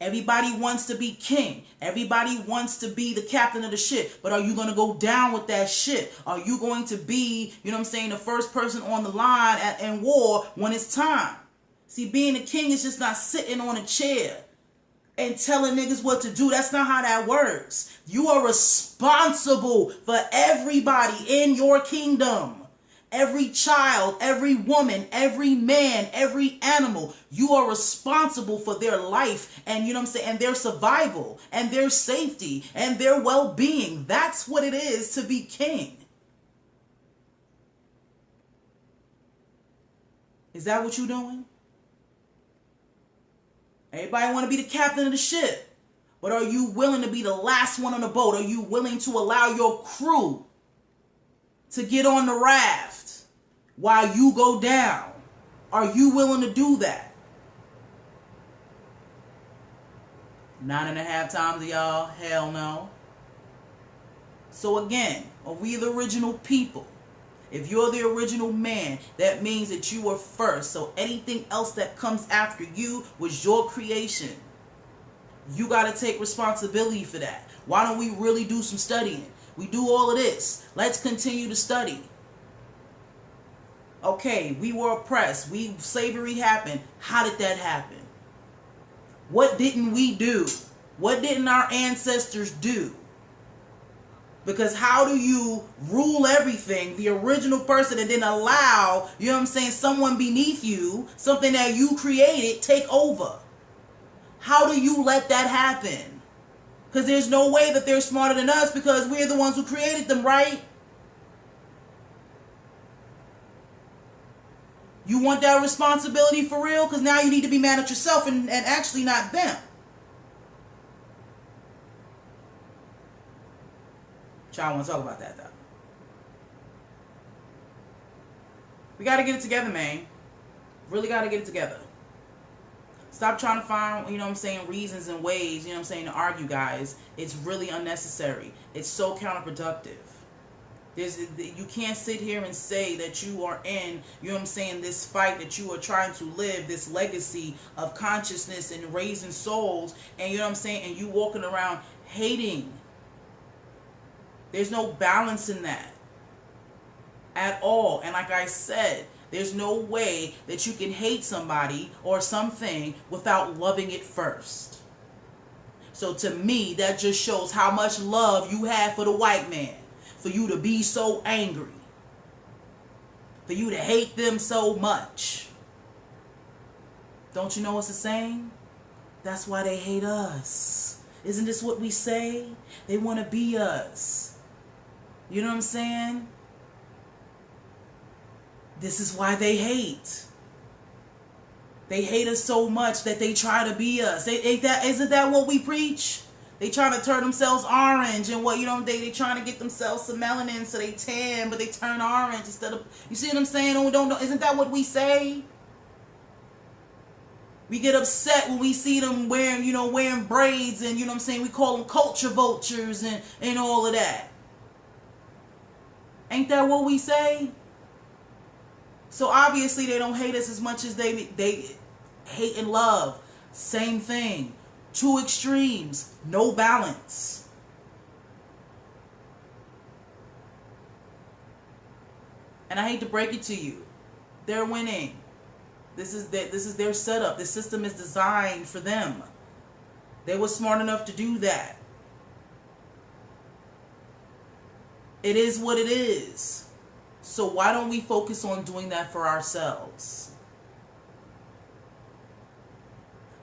Everybody wants to be king. Everybody wants to be the captain of the ship. But are you going to go down with that ship? Are you going to be, the first person on the line in war when it's time? See, being a king is just not sitting on a chair and telling niggas what to do. That's not how that works. You are responsible for everybody in your kingdom. Every child, every woman, every man, every animal, you are responsible for their life and, and their survival and their safety and their well-being. That's what it is to be king. Is that what you're doing? Everybody want to be the captain of the ship, but are you willing to be the last one on the boat? Are you willing to allow your crew to get on the raft while you go down? Are you willing to do that? 9.5 times of y'all, hell no. So again, are we the original people? If you're the original man, that means that you were first. So anything else that comes after you was your creation. You got to take responsibility for that. Why don't we really do some studying? We do all of this. Let's continue to study. Okay, we were oppressed. Slavery happened. How did that happen? What didn't we do? What didn't our ancestors do? Because how do you rule everything, the original person, and then allow, someone beneath you, something that you created, take over? How do you let that happen? Because there's no way that they're smarter than us because we're the ones who created them, right? You want that responsibility for real? Because now you need to be mad at yourself and actually not them. Y'all want to talk about that though. We got to get it together, man. Really got to get it together. Stop trying to find, reasons and ways, to argue, guys. It's really unnecessary. It's so counterproductive. You can't sit here and say that you are in, this fight, that you are trying to live this legacy of consciousness and raising souls, and and you walking around hating. There's no balance in that at all. And like I said, there's no way that you can hate somebody or something without loving it first. So to me, that just shows how much love you have for the white man, for you to be so angry, for you to hate them so much. Don't you know what's the saying? That's why they hate us. Isn't this what we say? They want to be us. You know what I'm saying? This is why they hate. They hate us so much that they try to be us. Isn't that what we preach? They trying to turn themselves orange and they trying to get themselves some melanin so they tan, but they turn orange instead of, you see what I'm saying? Isn't that what we say? We get upset when we see them wearing braids and, we call them culture vultures and all of that. Ain't that what we say? So obviously they don't hate us as much as they hate and love. Same thing. Two extremes. No balance. And I hate to break it to you. They're winning. This is their setup. The system is designed for them. They were smart enough to do that. It is what it is. So why don't we focus on doing that for ourselves?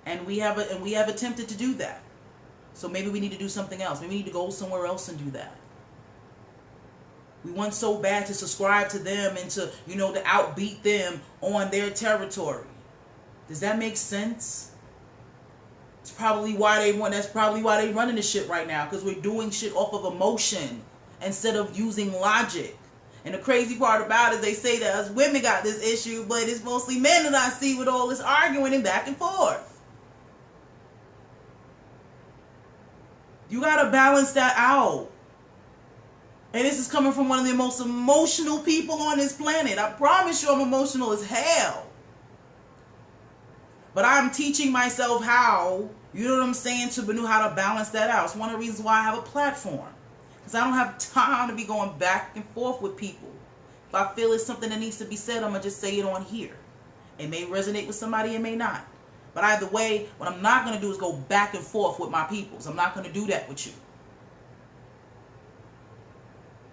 And we have attempted to do that. So maybe we need to do something else. Maybe we need to go somewhere else and do that. We want so bad to subscribe to them and to, to outbeat them on their territory. Does that make sense? That's probably why they're running this shit right now, because we're doing shit off of emotion instead of using logic. And the crazy part about it is they say that us women got this issue, but it's mostly men that I see with all this arguing and back and forth. You got to balance that out. And this is coming from one of the most emotional people on this planet. I promise you I'm emotional as hell. But I'm teaching myself how, you know what I'm saying, to know how to balance that out. It's one of the reasons why I have a platform. Because I don't have time to be going back and forth with people. If I feel it's something that needs to be said, I'm going to just say it on here. It may resonate with somebody, it may not. But either way, what I'm not going to do is go back and forth with my peoples. I'm not going to do that with you.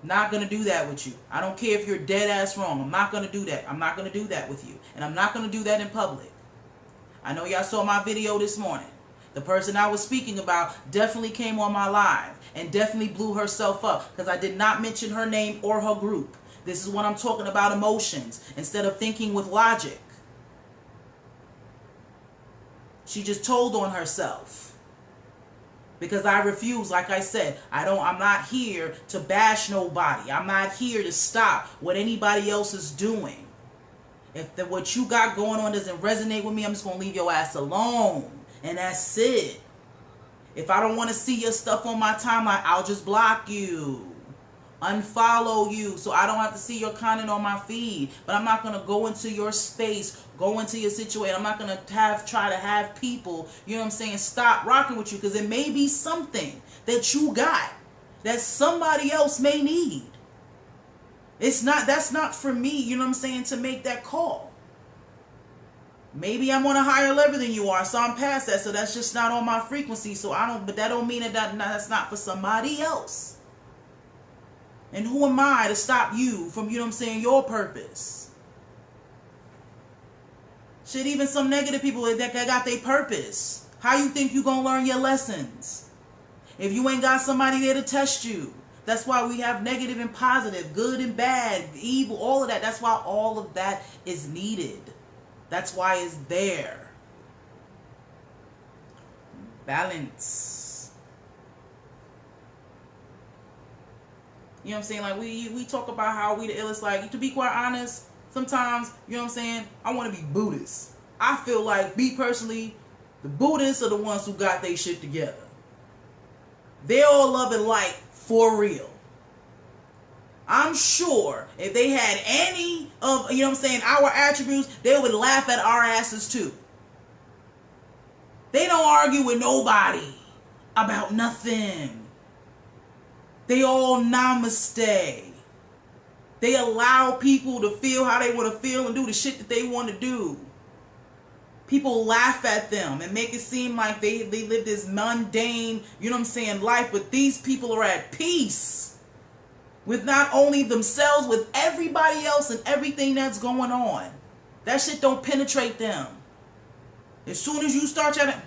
Not going to do that with you. I don't care if you're dead ass wrong. I'm not going to do that. I'm not going to do that with you. And I'm not going to do that in public. I know y'all saw my video this morning. The person I was speaking about definitely came on my live and definitely blew herself up because I did not mention her name or her group. This is when I'm talking about emotions instead of thinking with logic. She just told on herself. Because I refuse, like I said, I'm not here to bash nobody. I'm not here to stop what anybody else is doing. If what you got going on doesn't resonate with me, I'm just going to leave your ass alone. And that's it. If I don't want to see your stuff on my timeline, I'll just block you. Unfollow you so I don't have to see your content on my feed. But I'm not going to go into your space, go into your situation. I'm not going to try to have people, you know what I'm saying, stop rocking with you because it may be something that you got that somebody else may need. That's not for me, you know what I'm saying, to make that call. Maybe I'm on a higher level than you are, so I'm past that, so that's just not on my frequency, but that don't mean that's not for somebody else. And who am I to stop you from, you know what I'm saying, your purpose? Shit, even some negative people that got their purpose. How you think you gonna learn your lessons? If you ain't got somebody there to test you. That's why we have negative and positive, good and bad, evil, all of that. That's why all of that is needed. That's why it's there. Balance. You know what I'm saying? Like we talk about how we the illest. Like, to be quite honest, sometimes, you know what I'm saying, I want to be Buddhist. I feel like, me personally, the Buddhists are the ones who got their shit together. They're all love and light for real. I'm sure if they had any of, you know what I'm saying, our attributes, they would laugh at our asses too. They don't argue with nobody about nothing. They all namaste. They allow people to feel how they want to feel and do the shit that they want to do. People laugh at them and make it seem like they live this mundane, you know what I'm saying, life. But these people are at peace with not only themselves, with everybody else and everything that's going on. That shit don't penetrate them. As soon as you start chatting,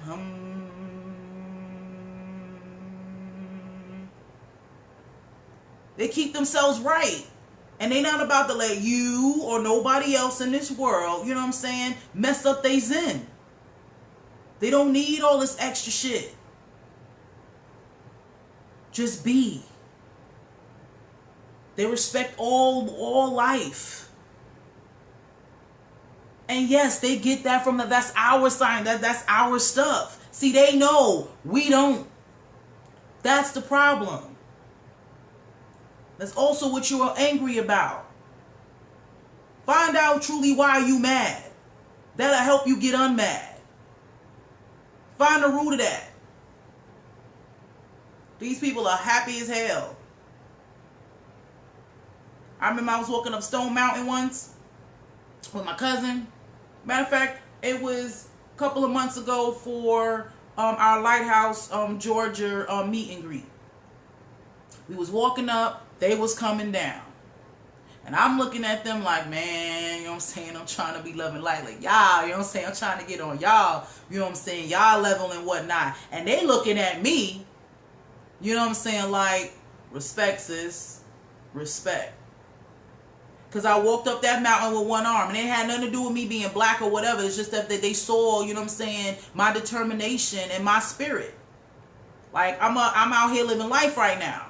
they keep themselves right. And they not about to let you or nobody else in this world, you know what I'm saying, mess up they zen. They don't need all this extra shit. Just be. They respect all life. And yes, they get that from that's our sign, that's our stuff. See, they know, we don't. That's the problem. That's also what you are angry about. Find out truly why you mad. That'll help you get unmad. Find the root of that. These people are happy as hell. I remember I was walking up Stone Mountain once with my cousin. Matter of fact, it was a couple of months ago for our Lighthouse, Georgia meet and greet. We was walking up. They was coming down. And I'm looking at them like, man, you know what I'm saying? I'm trying to be loving light. Like, y'all, you know what I'm saying? I'm trying to get on y'all, you know what I'm saying? Y'all level and whatnot. And they looking at me, you know what I'm saying? Like, respect, sis. Respect. Because I walked up that mountain with one arm. And it had nothing to do with me being black or whatever. It's just that they saw, you know what I'm saying, my determination and my spirit. Like, I'm out here living life right now.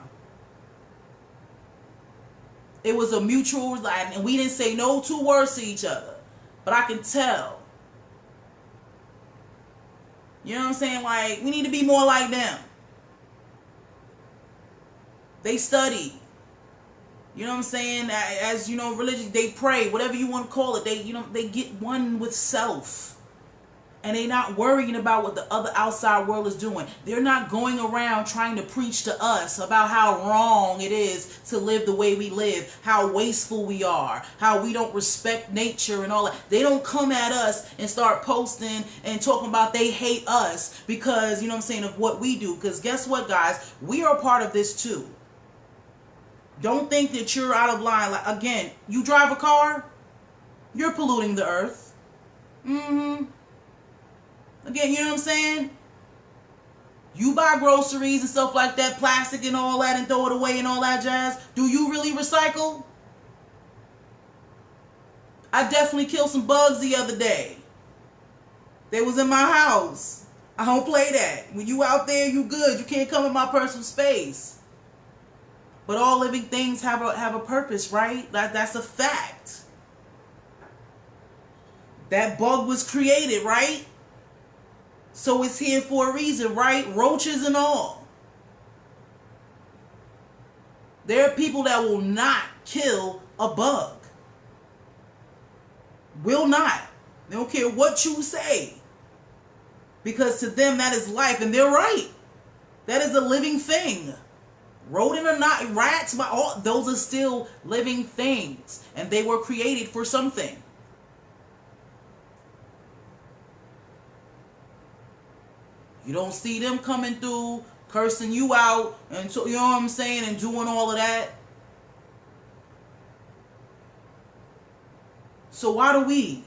it was a mutual, and we didn't say no two words to each other. But I can tell. You know what I'm saying? Like, we need to be more like them. They study. You know what I'm saying? As you know, religion, they pray, whatever you want to call it. They get one with self. And they're not worrying about what the other outside world is doing. They're not going around trying to preach to us about how wrong it is to live the way we live, how wasteful we are, how we don't respect nature and all that. They don't come at us and start posting and talking about they hate us because, you know what I'm saying, of what we do. Because guess what, guys? We are a part of this too. Don't think that you're out of line. Like, again, you drive a car, you're polluting the earth. Again, you know what I'm saying? You buy groceries and stuff like that, plastic and all that, and throw it away and all that jazz. Do you really recycle? I definitely killed some bugs the other day. They was in my house. I don't play that. When you out there, you good. You can't come in my personal space. But all living things have a purpose, right? That's a fact. That bug was created, right? So it's here for a reason, right? Roaches and all. There are people that will not kill a bug. Will not. They don't care what you say. Because to them that is life, and they're right. That is a living thing. Rodent or not, rats, all those are still living things. And they were created for something. You don't see them coming through, cursing you out, and so, you know what I'm saying, and doing all of that. So why do we?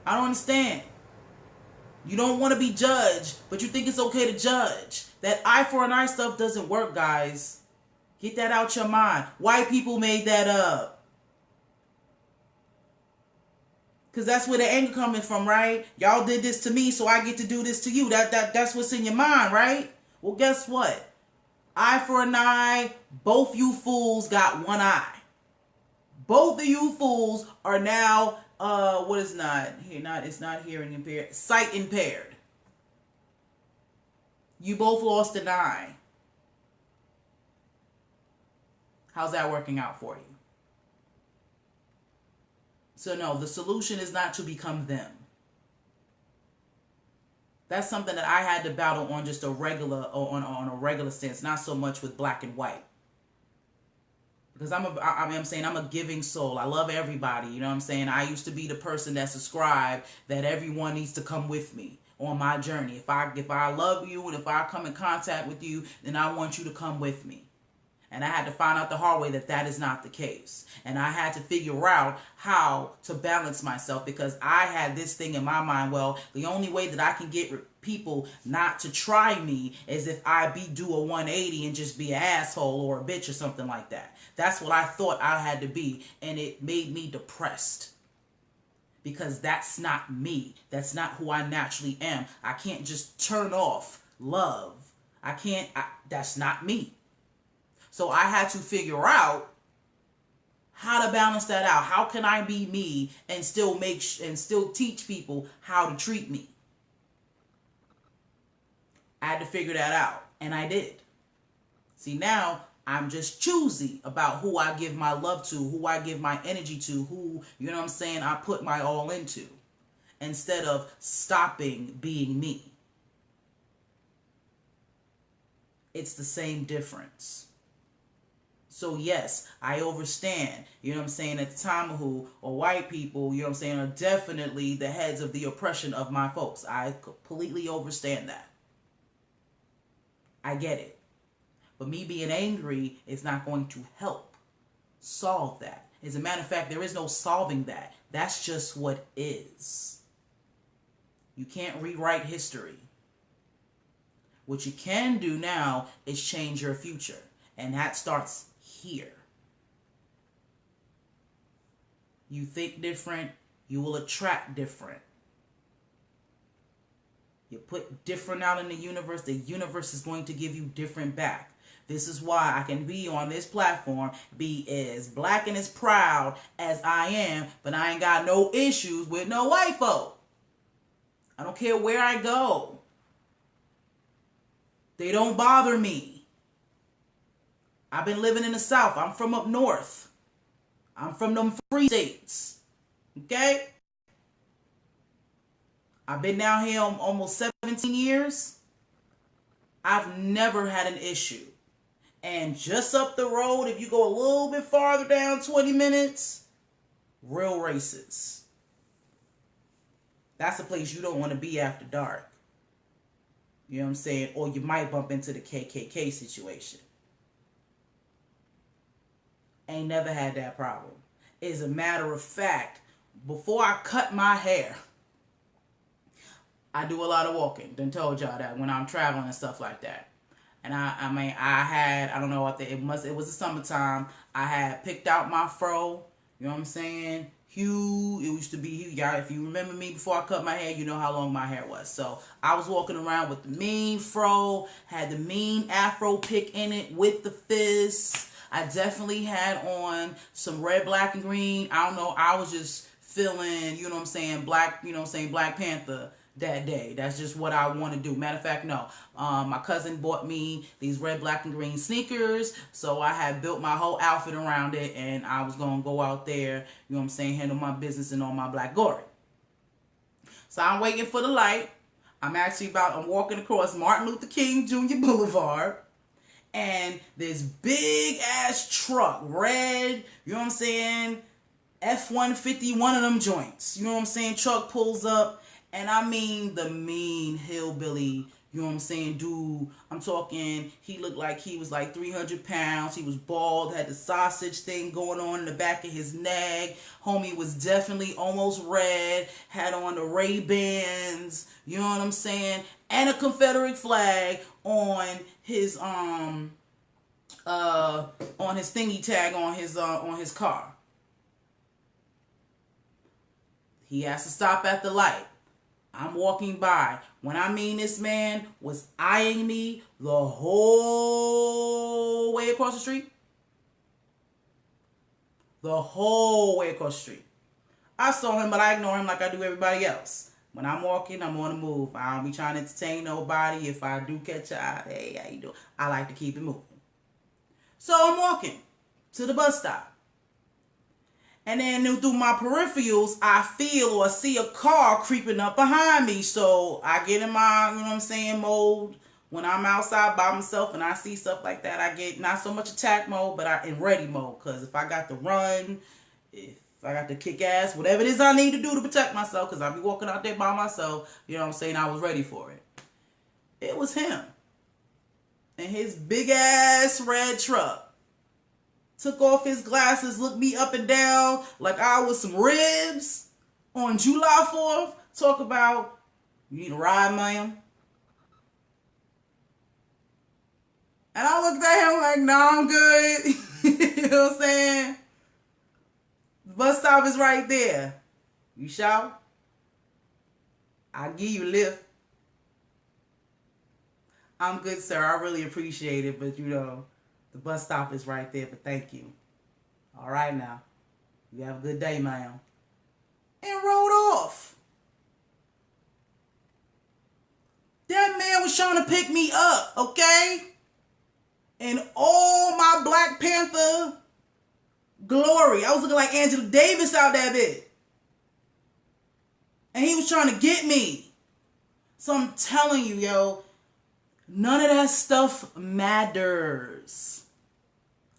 I don't understand. You don't want to be judged, but you think it's okay to judge. That eye for an eye stuff doesn't work, guys. Get that out your mind. White people made that up. Because that's where the anger coming from, right? Y'all did this to me, so I get to do this to you. That's what's in your mind, right? Well, guess what? Eye for an eye, both you fools got one eye. Both of you fools are now, it's not hearing impaired, sight impaired. You both lost an eye. How's that working out for you? So no, the solution is not to become them. That's something that I had to battle on just a regular, on a regular stance, not so much with black and white. Because I'm a giving soul. I love everybody. You know what I'm saying? I used to be the person that subscribed that everyone needs to come with me on my journey. If I love you and if I come in contact with you, then I want you to come with me. And I had to find out the hard way that is not the case. And I had to figure out how to balance myself because I had this thing in my mind, well, the only way that I can get people not to try me is if I do a 180 and just be an asshole or a bitch or something like that. That's what I thought I had to be. And it made me depressed. Because that's not me. That's not who I naturally am. I can't just turn off love. That's not me. So I had to figure out how to balance that out. How can I be me and still teach people how to treat me? I had to figure that out, and I did. See, now I'm just choosy about who I give my love to, who I give my energy to, who, you know what I'm saying, I put my all into, instead of stopping being me. It's the same difference. So yes, I understand, you know what I'm saying, at the time who, or white people, you know what I'm saying, are definitely the heads of the oppression of my folks. I completely understand that. I get it. But me being angry is not going to help solve that. As a matter of fact, there is no solving that. That's just what is. You can't rewrite history. What you can do now is change your future. And that starts here. You think different, you will attract different. You put different out in the universe is going to give you different back. This is why I can be on this platform, be as black and as proud as I am, but I ain't got no issues with no white folk. I don't care where I go. They don't bother me. I've been living in the South. I'm from up north. I'm from them free states. Okay? I've been down here almost 17 years. I've never had an issue. And just up the road, if you go a little bit farther down, 20 minutes, real racist. That's a place you don't want to be after dark. You know what I'm saying? Or you might bump into the KKK situation. Ain't never had that problem. As a matter of fact, before I cut my hair, I do a lot of walking. Done told y'all that when I'm traveling and stuff like that. And I don't know if it was the summertime. I had picked out my fro. You know what I'm saying? Hugh, it used to be Hugh. Y'all, if you remember me before I cut my hair, you know how long my hair was. So I was walking around with the mean fro, had the mean afro pick in it with the fizz. I definitely had on some red, black, and green. I don't know. I was just feeling, you know what I'm saying, black, you know what I'm saying, Black Panther that day. That's just what I want to do. Matter of fact, no. My cousin bought me these red, black, and green sneakers. So I had built my whole outfit around it. And I was going to go out there, you know what I'm saying, handle my business and all my black glory. So I'm waiting for the light. I'm walking across Martin Luther King Jr. Boulevard. And this big ass truck, red, you know what I'm saying, F-150, one of them joints. You know what I'm saying? Truck pulls up. And I mean the mean hillbilly, you know what I'm saying, dude. I'm talking, he looked like he was like 300 pounds. He was bald, had the sausage thing going on in the back of his neck. Homie was definitely almost red, had on the Ray-Bans, you know what I'm saying, and a Confederate flag on his thingy tag on his car. He has to stop at the light. I'm walking by. When I mean this man was eyeing me the whole way across the street. The whole way across the street. I saw him, but I ignore him like I do everybody else. When I'm walking, I'm on the move. I don't be trying to entertain nobody. If I do catch your eye, hey, how you doing? I like to keep it moving. So I'm walking to the bus stop. And then through my peripherals, I feel or see a car creeping up behind me. So I get in my, you know what I'm saying, mode. When I'm outside by myself and I see stuff like that, I get not so much attack mode, but I in ready mode. Because if I got to run, if I got to kick ass, whatever it is I need to do to protect myself, because I'll be walking out there by myself, you know what I'm saying, I was ready for it. It was him. And his big ass red truck. Took off his glasses, looked me up and down like I was some ribs on July 4th. Talk about, you need a ride, ma'am? And I looked at him like, no, I'm good. You know what I'm saying? The bus stop is right there. You sure? I'll give you a lift. I'm good, sir. I really appreciate it, but you know, the bus stop is right there, but thank you. All right now. You have a good day, ma'am. And rode off. That man was trying to pick me up, okay? And all my Black Panther glory. I was looking like Angela Davis out that bit. And he was trying to get me. So I'm telling you, yo, none of that stuff matters.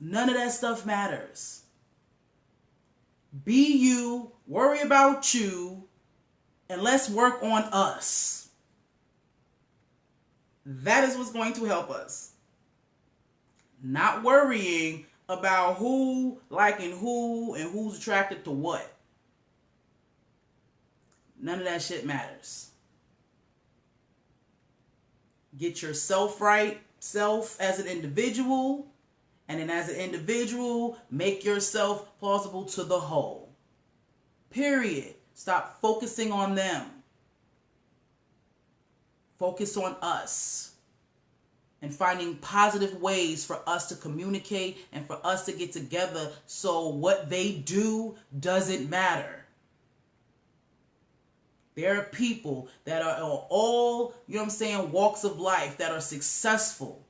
None of that stuff matters. Be you, worry about you, and let's work on us. That is what's going to help us. Not worrying about who liking who and who's attracted to what. None of that shit matters. Get yourself right, self as an individual. And then as an individual, make yourself plausible to the whole. Period. Stop focusing on them. Focus on us. and finding positive ways for us to communicate and for us to get together so what they do doesn't matter. There are people that are all, you know what I'm saying, walks of life that are successful,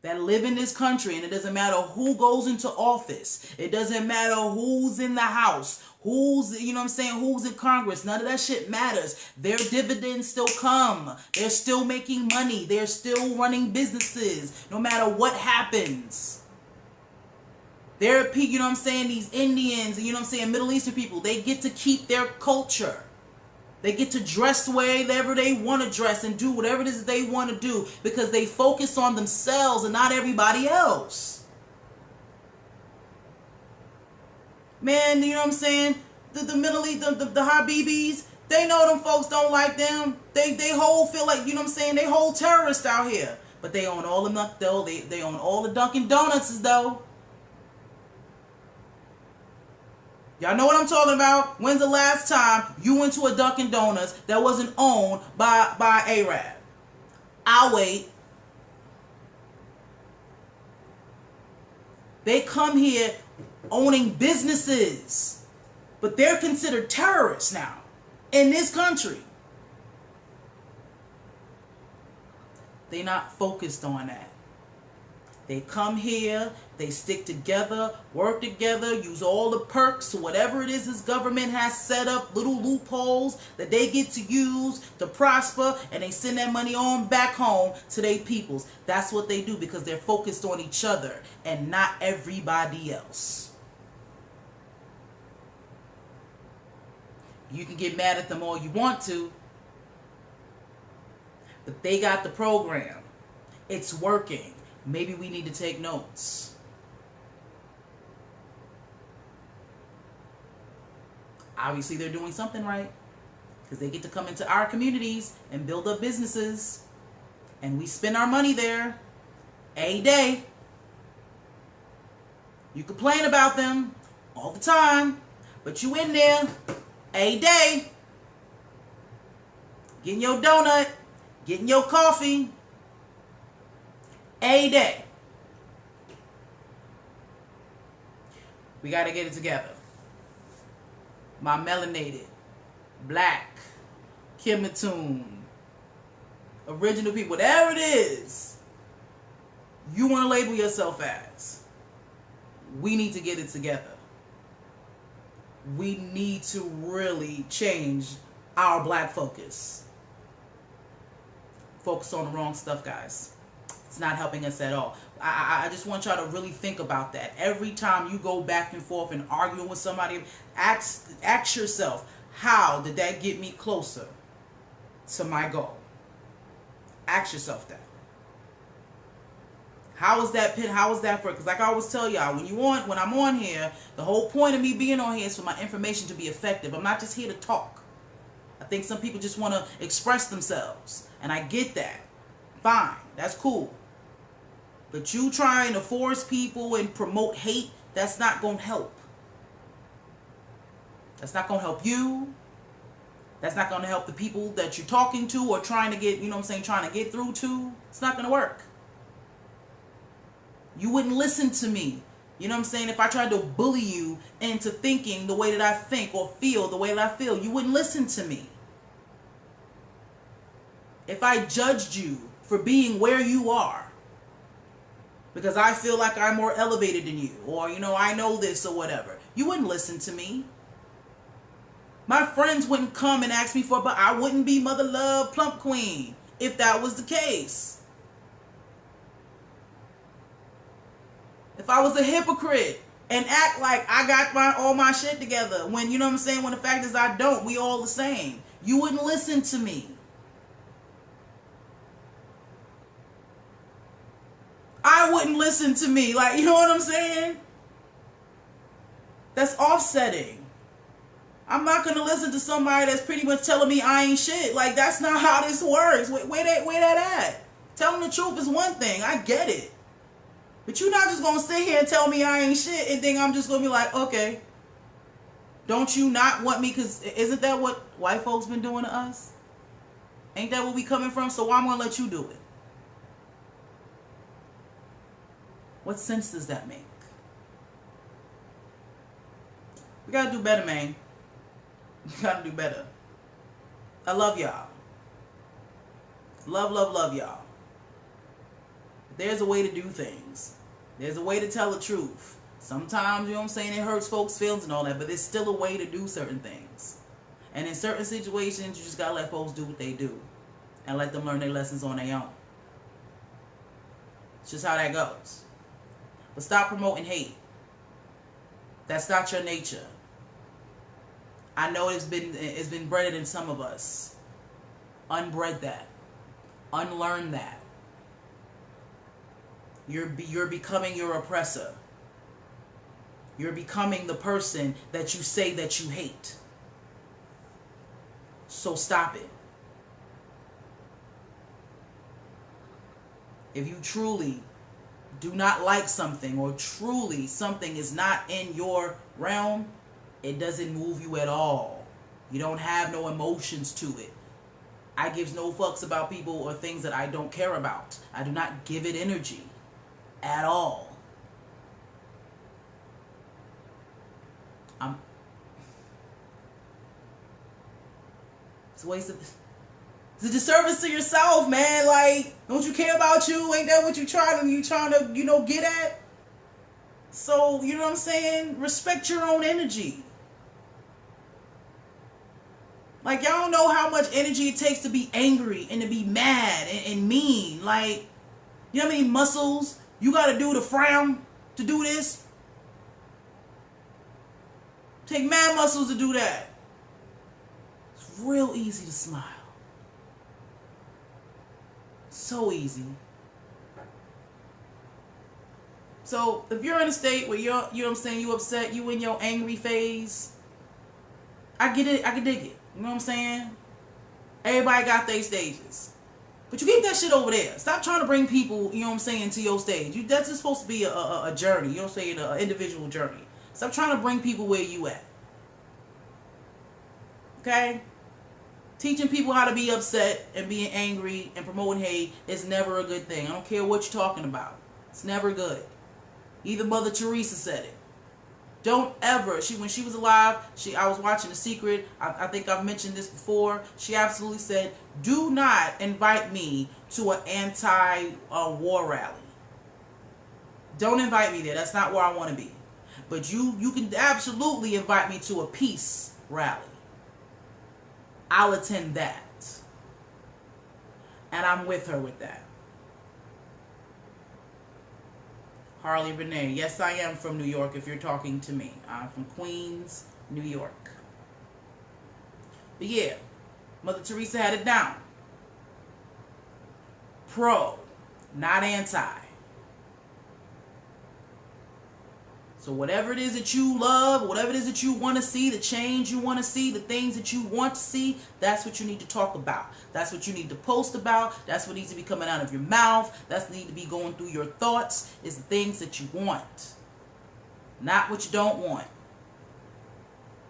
that live in this country, and it doesn't matter who goes into office. It doesn't matter who's in the House, who's, you know what I'm saying, who's in Congress. None of that shit matters. Their dividends still come. They're still making money. They're still running businesses, no matter what happens. There are people, you know what I'm saying, these Indians, you know what I'm saying, Middle Eastern people, they get to keep their culture. They get to dress wherever they want to dress and do whatever it is they want to do because they focus on themselves and not everybody else. Man, you know what I'm saying? The Middle East, the Habibis, they know them folks don't like them. They whole feel like, you know what I'm saying, they whole terrorists out here. But they own all the they own all the Dunkin' Donuts though. Y'all know what I'm talking about? When's the last time you went to a Dunkin' Donuts that wasn't owned by Arab? I'll wait. They come here owning businesses, but they're considered terrorists now in this country. They're not focused on that. They come here, they stick together, work together, use all the perks, whatever it is this government has set up, little loopholes that they get to use to prosper, and they send that money on back home to their peoples. That's what they do because they're focused on each other and not everybody else. You can get mad at them all you want to, but they got the program. It's working. Maybe we need to take notes. Obviously, they're doing something right because they get to come into our communities and build up businesses, and we spend our money there a day. You complain about them all the time, but you in there a day, getting your donut, getting your coffee, a day. We got to get it together. My melanated, black, Kimatoon, original people, whatever it is you want to label yourself as, we need to get it together. We need to really change our black focus. Focus on the wrong stuff, guys. It's not helping us at all. I just want y'all to really think about that. Every time you go back and forth and arguing with somebody, ask yourself, how did that get me closer to my goal? Ask yourself that. How is that pin? How is that for? Because like I always tell y'all, when I'm on here, the whole point of me being on here is for my information to be effective. I'm not just here to talk. I think some people just want to express themselves, and I get that. Fine, that's cool. But you trying to force people and promote hate, that's not going to help. That's not going to help you. That's not going to help the people that you're talking to or trying to get, you know what I'm saying, trying to get through to. It's not going to work. You wouldn't listen to me. You know what I'm saying? If I tried to bully you into thinking the way that I think or feel the way that I feel, you wouldn't listen to me. If I judged you for being where you are, because I feel like I'm more elevated than you, or, you know, I know this or whatever, you wouldn't listen to me. My friends wouldn't come and ask me but I wouldn't be Mother Love Plump Queen if that was the case. If I was a hypocrite and act like I got all my shit together when, you know what I'm saying, when the fact is I don't, we all the same, you wouldn't listen to me. I wouldn't listen to me. Like, you know what I'm saying? That's offsetting. I'm not going to listen to somebody that's pretty much telling me I ain't shit. Like, that's not how this works. Where that at? Telling the truth is one thing. I get it. But you're not just going to sit here and tell me I ain't shit and think I'm just going to be like, okay. Don't you not want me? Because isn't that what white folks been doing to us? Ain't that where we coming from? So why I'm going to let you do it? What sense does that make? We gotta do better, man. We gotta do better. I love y'all. Love, love, love y'all. There's a way to do things. There's a way to tell the truth. Sometimes, you know what I'm saying, it hurts folks' feelings and all that, but there's still a way to do certain things. And in certain situations, you just gotta let folks do what they do and let them learn their lessons on their own. It's just how that goes. But stop promoting hate. That's not your nature. I know it's been bred in some of us. Unbred that. Unlearn that. You're becoming your oppressor. You're becoming the person that you say that you hate. So stop it. If you truly do not like something, or truly something is not in your realm, it doesn't move you at all. You don't have no emotions to it. I give no fucks about people or things that I don't care about. I do not give it energy at all. It's a waste of... It's a disservice to yourself, man. Like, don't you care about you? Ain't that what you trying to, get at? So, you know what I'm saying? Respect your own energy. Like, y'all don't know how much energy it takes to be angry and to be mad and mean. Like, you know how many muscles you got to do to frown to do this? Take mad muscles to do that. It's real easy to smile. So easy. So if you're in a state where you're, you know what I'm saying, you upset, you in your angry phase, I get it, I can dig it. You know what I'm saying? Everybody got their stages. But you keep that shit over there. Stop trying to bring people, you know what I'm saying, to your stage. That's just supposed to be a journey, you know what I'm saying, an individual journey. Stop trying to bring people where you at. Okay? Teaching people how to be upset and being angry and promoting hate is never a good thing. I don't care what you're talking about. It's never good. Even Mother Teresa said it. Don't ever, when she was alive, I was watching The Secret. I think I've mentioned this before. She absolutely said, do not invite me to an anti-war rally. Don't invite me there. That's not where I want to be. But you can absolutely invite me to a peace rally. I'll attend that. And I'm with her with that. Harley Renee. Yes, I am from New York if you're talking to me. I'm from Queens, New York. But yeah, Mother Teresa had it down. Pro, not anti. So whatever it is that you love, whatever it is that you want to see, the change you want to see, the things that you want to see, that's what you need to talk about. That's what you need to post about. That's what needs to be coming out of your mouth. That's what needs to be going through your thoughts, is the things that you want. Not what you don't want.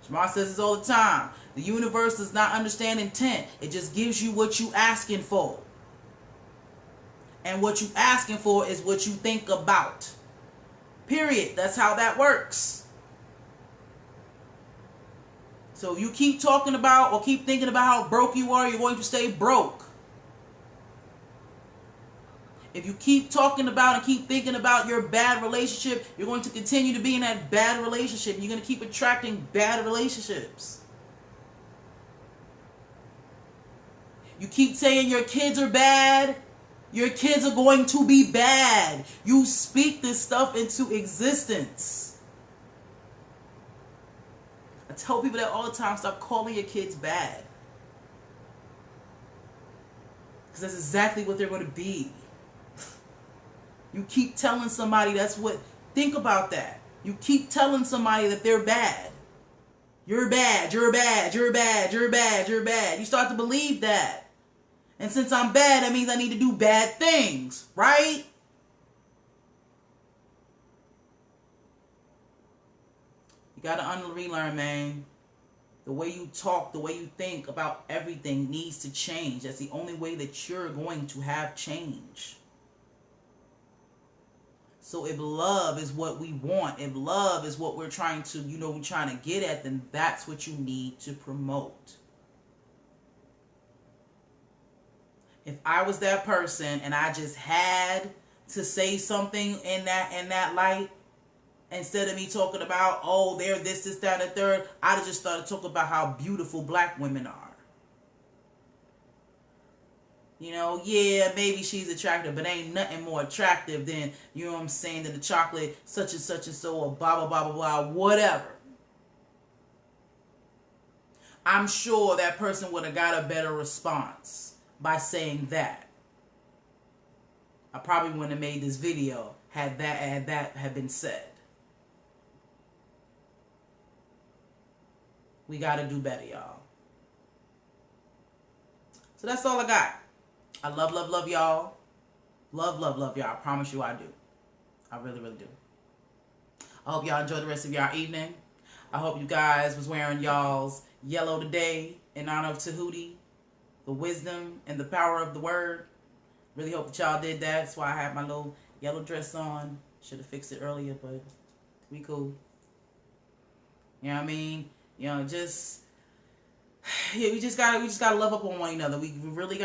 Shamar says this all the time. The universe does not understand intent. It just gives you what you asking for. And what you asking for is what you think about. Period. That's how that works. So if you keep talking about or keep thinking about how broke you are, you're going to stay broke. If you keep talking about and keep thinking about your bad relationship, you're going to continue to be in that bad relationship. You're going to keep attracting bad relationships. You keep saying your kids are bad. Your kids are going to be bad. You speak this stuff into existence. I tell people that all the time. Stop calling your kids bad. Because that's exactly what they're going to be. You keep telling somebody that's what... Think about that. You keep telling somebody that they're bad. You're bad, you're bad, you're bad, you're bad, you're bad. You start to believe that. And since I'm bad, that means I need to do bad things, right? You got to relearn, man. The way you talk, the way you think about everything needs to change. That's the only way that you're going to have change. So if love is what we want, if love is what we're trying to, we're trying to get at, then that's what you need to promote. If I was that person and I just had to say something in that light, instead of me talking about, oh, they're this, that, and the third, I'd have just started talking about how beautiful black women are. Yeah, maybe she's attractive, but ain't nothing more attractive than, you know what I'm saying, than the chocolate such and so, or blah, blah, blah, blah, blah, whatever. I'm sure that person would have got a better response by saying that. I probably wouldn't have made this video had that had been said. We got to do better, y'all. So that's all I got. I love y'all. Love y'all. I promise you I do. I really, really do. I hope y'all enjoy the rest of y'all evening. I hope you guys was wearing y'all's yellow today in honor of Tahuti, the wisdom and the power of the word. Really hope that y'all did that. That's why I have my little yellow dress on. Should have fixed it earlier, but we cool. You know what I mean? We just gotta love up on one another. We really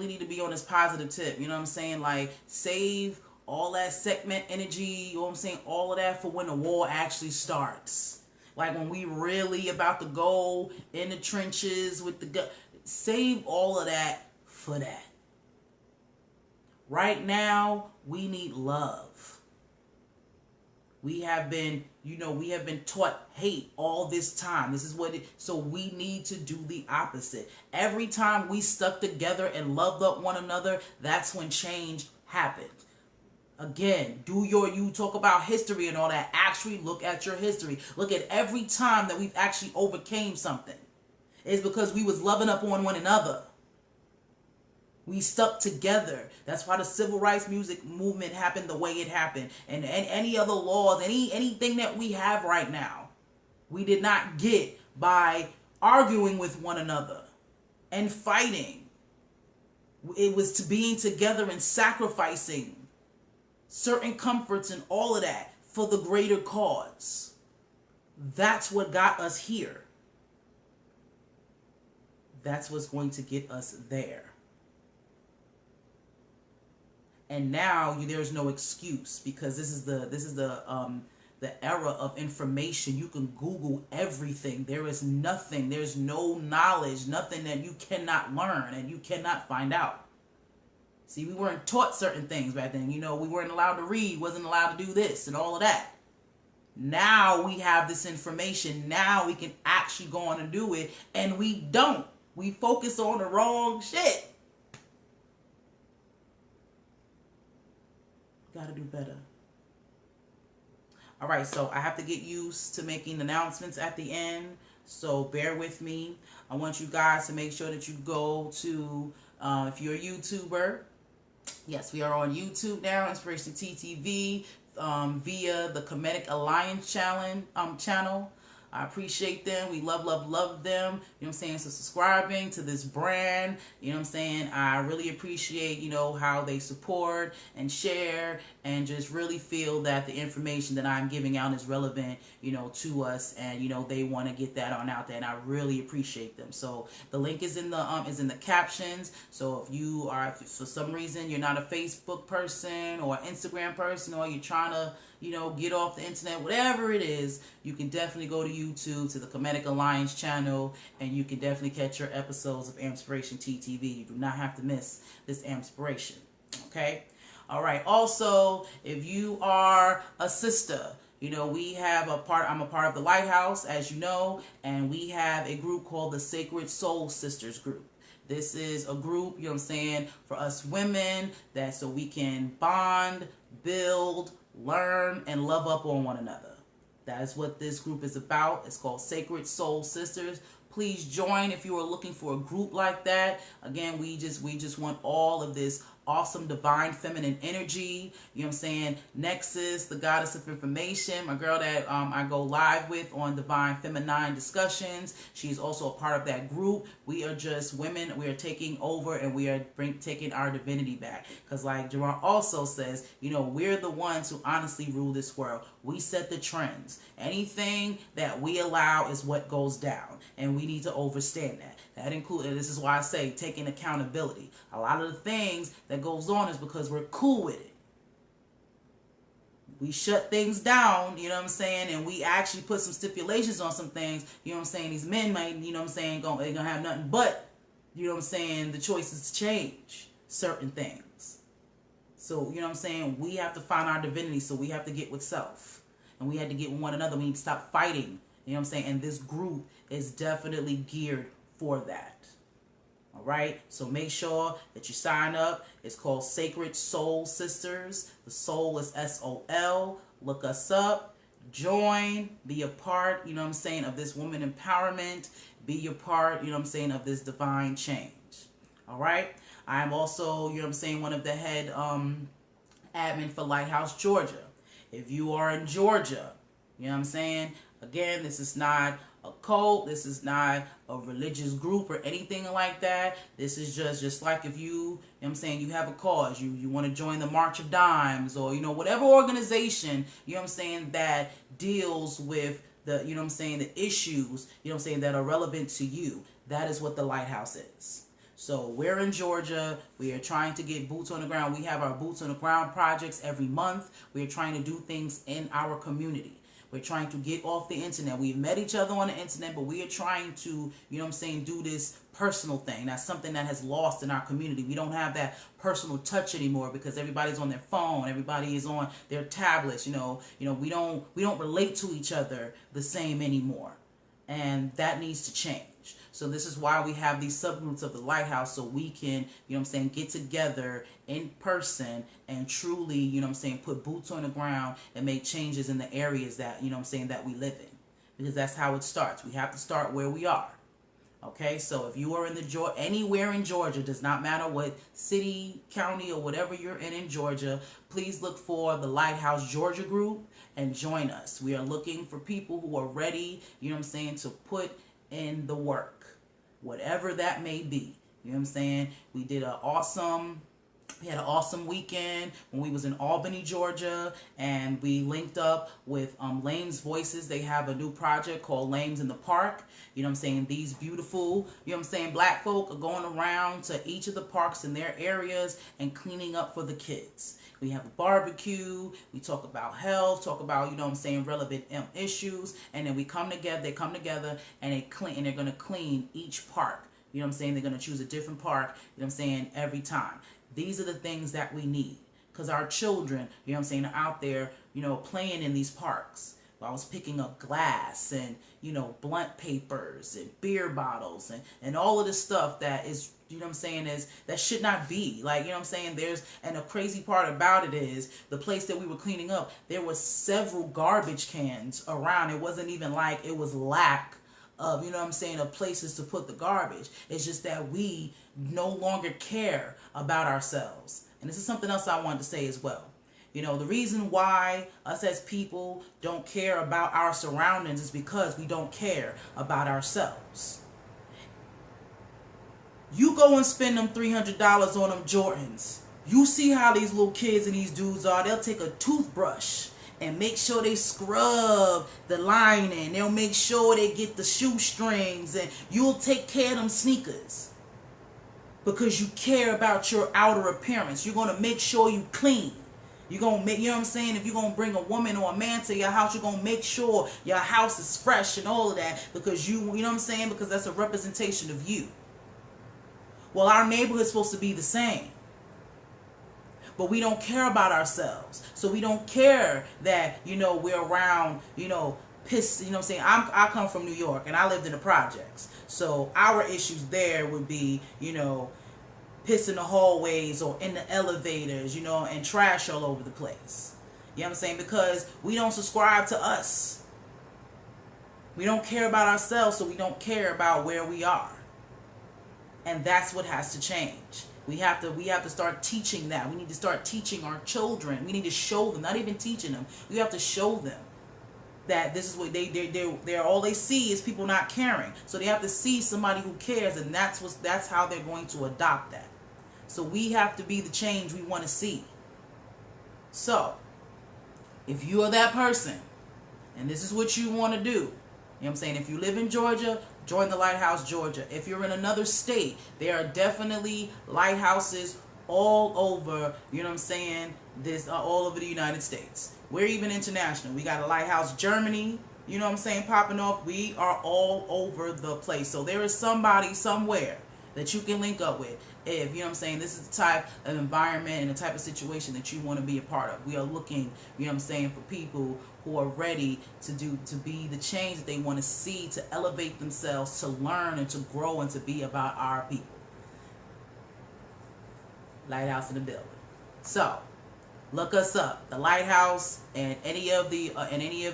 need to be on this positive tip. You know what I'm saying? Like, save all that segment energy, you know what I'm saying? All of that for when the war actually starts. Like when we really about to go in the trenches with the gun. Save all of that for that. Right now, we need love. We have been taught hate all this time. This is so we need to do the opposite. Every time we stuck together and loved up one another, that's when change happened. Again, you talk about history and all that. Actually look at your history. Look at every time that we've actually overcame something. It's because we was loving up on one another. We stuck together. That's why the civil rights movement happened the way it happened. And any other laws, anything that we have right now, we did not get by arguing with one another and fighting. It was to being together and sacrificing certain comforts and all of that for the greater cause. That's what got us here. That's what's going to get us there. And now there's no excuse, because this is the era of information. You can Google everything. There's no knowledge, nothing that you cannot learn and you cannot find out. See, we weren't taught certain things back then. We weren't allowed to read, wasn't allowed to do this and all of that. Now we have this information. Now we can actually go on and do it, and we don't. We focus on the wrong shit. Gotta do better. All right, so I have to get used to making announcements at the end, so bear with me. I want you guys to make sure that you go to, if you're a YouTuber, yes, we are on YouTube now, AMPspirationTTV, via the Comedic Alliance channel. I appreciate them. We love them. You know what I'm saying? So subscribing to this brand, you know what I'm saying? I really appreciate, how they support and share and just really feel that the information that I'm giving out is relevant, to us, and, they want to get that on out there, and I really appreciate them. So the link is in the captions. So if you are, if for some reason you're not a Facebook person or Instagram person, or you're trying to, get off the internet, whatever it is, you can definitely go to YouTube, to the Comedic Alliance channel, and you can definitely catch your episodes of AMPspirationTTV. You do not have to miss this Ampspiration. Okay? All right. Also, if you are a sister, we have I'm a part of the Lighthouse, as you know, and we have a group called the Sacred Soul Sisters group. This is a group, you know what I'm saying, for us women, that so we can bond, build, learn, and love up on one another. That is what this group is about. It's called Sacred Soul Sisters. Please join if you are looking for a group like that. Again, we just want all of this awesome divine feminine energy. You know what I'm saying? Nexus, the goddess of information, my girl that I go live with on Divine Feminine Discussions. She's also a part of that group. We are just women. We are taking over and we are taking our divinity back. Because like Jerron also says, you know, we're the ones who honestly rule this world. We set the trends. Anything that we allow is what goes down. And we need to understand that. That includes, this is why I say taking accountability. A lot of the things that goes on is because we're cool with it. We shut things down, you know what I'm saying, and we actually put some stipulations on some things, you know what I'm saying. These men might, you know what I'm saying, they're gonna have nothing but, you know what I'm saying, the choices to change certain things. So, you know what I'm saying, we have to find our divinity, so we have to get with self. And we have to get with one another. We need to stop fighting, you know what I'm saying, and this group is definitely geared for that. All right, so make sure that you sign up. It's called Sacred Soul Sisters. The soul is SOL. Look us up, join, be a part, you know what I'm saying, of this woman empowerment. Be a part, you know what I'm saying, of this divine change. All right, I'm also, you know what I'm saying, one of the head admin for Lighthouse Georgia. If you are in Georgia, you know what I'm saying, again, this is not a cult, this is not a religious group or anything like that. This is just like if you know what I'm saying, you have a cause, you want to join the March of Dimes, or, you know, whatever organization, you know what I'm saying, that deals with the, you know what I'm saying, the issues, you know what I'm saying, that are relevant to you. That is what the Lighthouse is. So we're in Georgia. We are trying to get boots on the ground. We have our boots on the ground projects every month. We are trying to do things in our community. We're trying to get off the internet. We've met each other on the internet, but we are trying to, you know what I'm saying, do this personal thing. That's something that has lost in our community. We don't have that personal touch anymore because everybody's on their phone. Everybody is on their tablets. You know, we don't relate to each other the same anymore. And that needs to change. So this is why we have these subgroups of the Lighthouse, so we can, you know what I'm saying, get together in person and truly, you know what I'm saying, put boots on the ground and make changes in the areas that, you know what I'm saying, that we live in. Because that's how it starts. We have to start where we are. Okay, so if you are in anywhere in Georgia, does not matter what city, county, or whatever you're in Georgia, please look for the Lighthouse Georgia group and join us. We are looking for people who are ready, you know what I'm saying, to put in the work. Whatever that may be. You know what I'm saying? We had an awesome weekend when we was in Albany, Georgia, and we linked up with Lane's Voices. They have a new project called Lanes in the Park. You know what I'm saying? These beautiful, you know what I'm saying, black folk are going around to each of the parks in their areas and cleaning up for the kids. We have a barbecue, we talk about health, talk about, you know what I'm saying, relevant issues, and then we come together, they come together, and they're going to clean each park. You know what I'm saying? They're going to choose a different park, you know what I'm saying, every time. These are the things that we need, because our children, you know what I'm saying, are out there, you know, playing in these parks. I was picking up glass and, you know, blunt papers and beer bottles and all of this stuff that is, you know what I'm saying, that should not be. Like, you know what I'm saying, and the crazy part about it is, the place that we were cleaning up, there were several garbage cans around. It wasn't even like it was lack of, you know what I'm saying, of places to put the garbage. It's just that we no longer care about ourselves. And this is something else I wanted to say as well. You know, the reason why us as people don't care about our surroundings is because we don't care about ourselves. You go and spend them $300 on them Jordans. You see how these little kids and these dudes are. They'll take a toothbrush and make sure they scrub the lining. They'll make sure they get the shoestrings, and you'll take care of them sneakers because you care about your outer appearance. You're going to make sure you clean. You're going to make, you know what I'm saying, if you're going to bring a woman or a man to your house, you're going to make sure your house is fresh and all of that, because you know what I'm saying, because that's a representation of you. Well, our neighborhood's supposed to be the same. But we don't care about ourselves. So we don't care that, you know, we're around, you know, piss, you know what I'm saying. I come from New York and I lived in the projects. So our issues there would be, you know, piss in the hallways or in the elevators, you know, and trash all over the place. You know what I'm saying? Because we don't subscribe to us. We don't care about ourselves, so we don't care about where we are. And that's what has to change. We have to start teaching that. We need to start teaching our children. We need to show them, not even teaching them. We have to show them that this is what they're all they see is people not caring. So they have to see somebody who cares, and that's how they're going to adopt that. So we have to be the change we want to see. So if you are that person and this is what you want to do, you know what I'm saying? If you live in Georgia, join the Lighthouse Georgia. If you're in another state, there are definitely lighthouses all over, you know what I'm saying, all over the United States. We're even international. We got a lighthouse Germany, you know what I'm saying, popping off. We are all over the place. So there is somebody somewhere that you can link up with if, you know what I'm saying, this is the type of environment and the type of situation that you want to be a part of. We are looking, you know what I'm saying, for people who are ready to be the change that they want to see, to elevate themselves, to learn and to grow and to be about our people. Lighthouse in the building. So look us up, the Lighthouse, and any of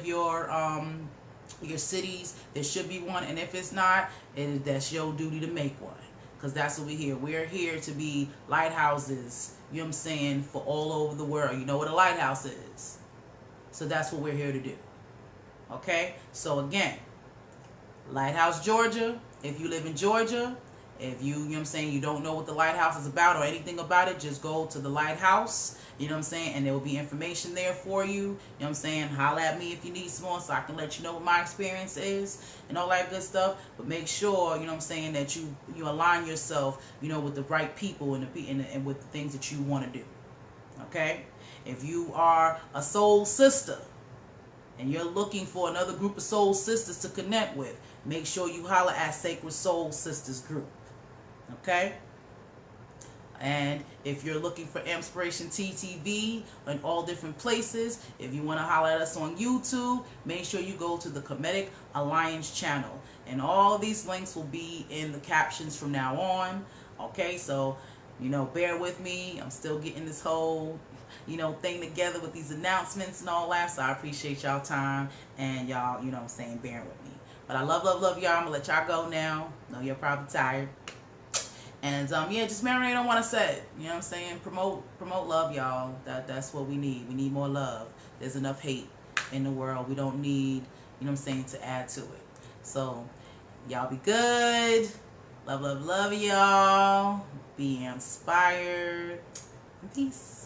your cities. There should be one, and if it's not, that's your duty to make one, because that's what we're here. We're here to be lighthouses, you know what I'm saying, for all over the world. You know what a lighthouse is, so that's what we're here to do. Okay, so again, Lighthouse Georgia. If you live in Georgia, if you know what I'm saying, you don't know what the Lighthouse is about or anything about it, just go to the Lighthouse, you know what I'm saying, and there will be information there for you, you know what I'm saying. Holla at me if you need some more so I can let you know what my experience is and all that good stuff. But make sure, you know what I'm saying, that you align yourself, you know, with the right people and with the things that you want to do. Okay? If you are a soul sister and you're looking for another group of soul sisters to connect with, make sure you holler at Sacred Soul Sisters Group. Okay? And if you're looking for AMPspirationTTV in all different places, if you want to holler at us on YouTube, make sure you go to the Comedic Alliance channel. And all of these links will be in the captions from now on. Okay, so, you know, bear with me. I'm still getting this whole, you know, thing together with these announcements and all that. So I appreciate y'all time and y'all, you know what I'm saying, bearing with me. But I love y'all. I'm going to let y'all go now. I know you're probably tired. And yeah, just marinate on what I said. You know what I'm saying? Promote love, y'all. That's what we need. We need more love. There's enough hate in the world. We don't need, you know what I'm saying, to add to it. So y'all be good. Love y'all. Be inspired. Peace.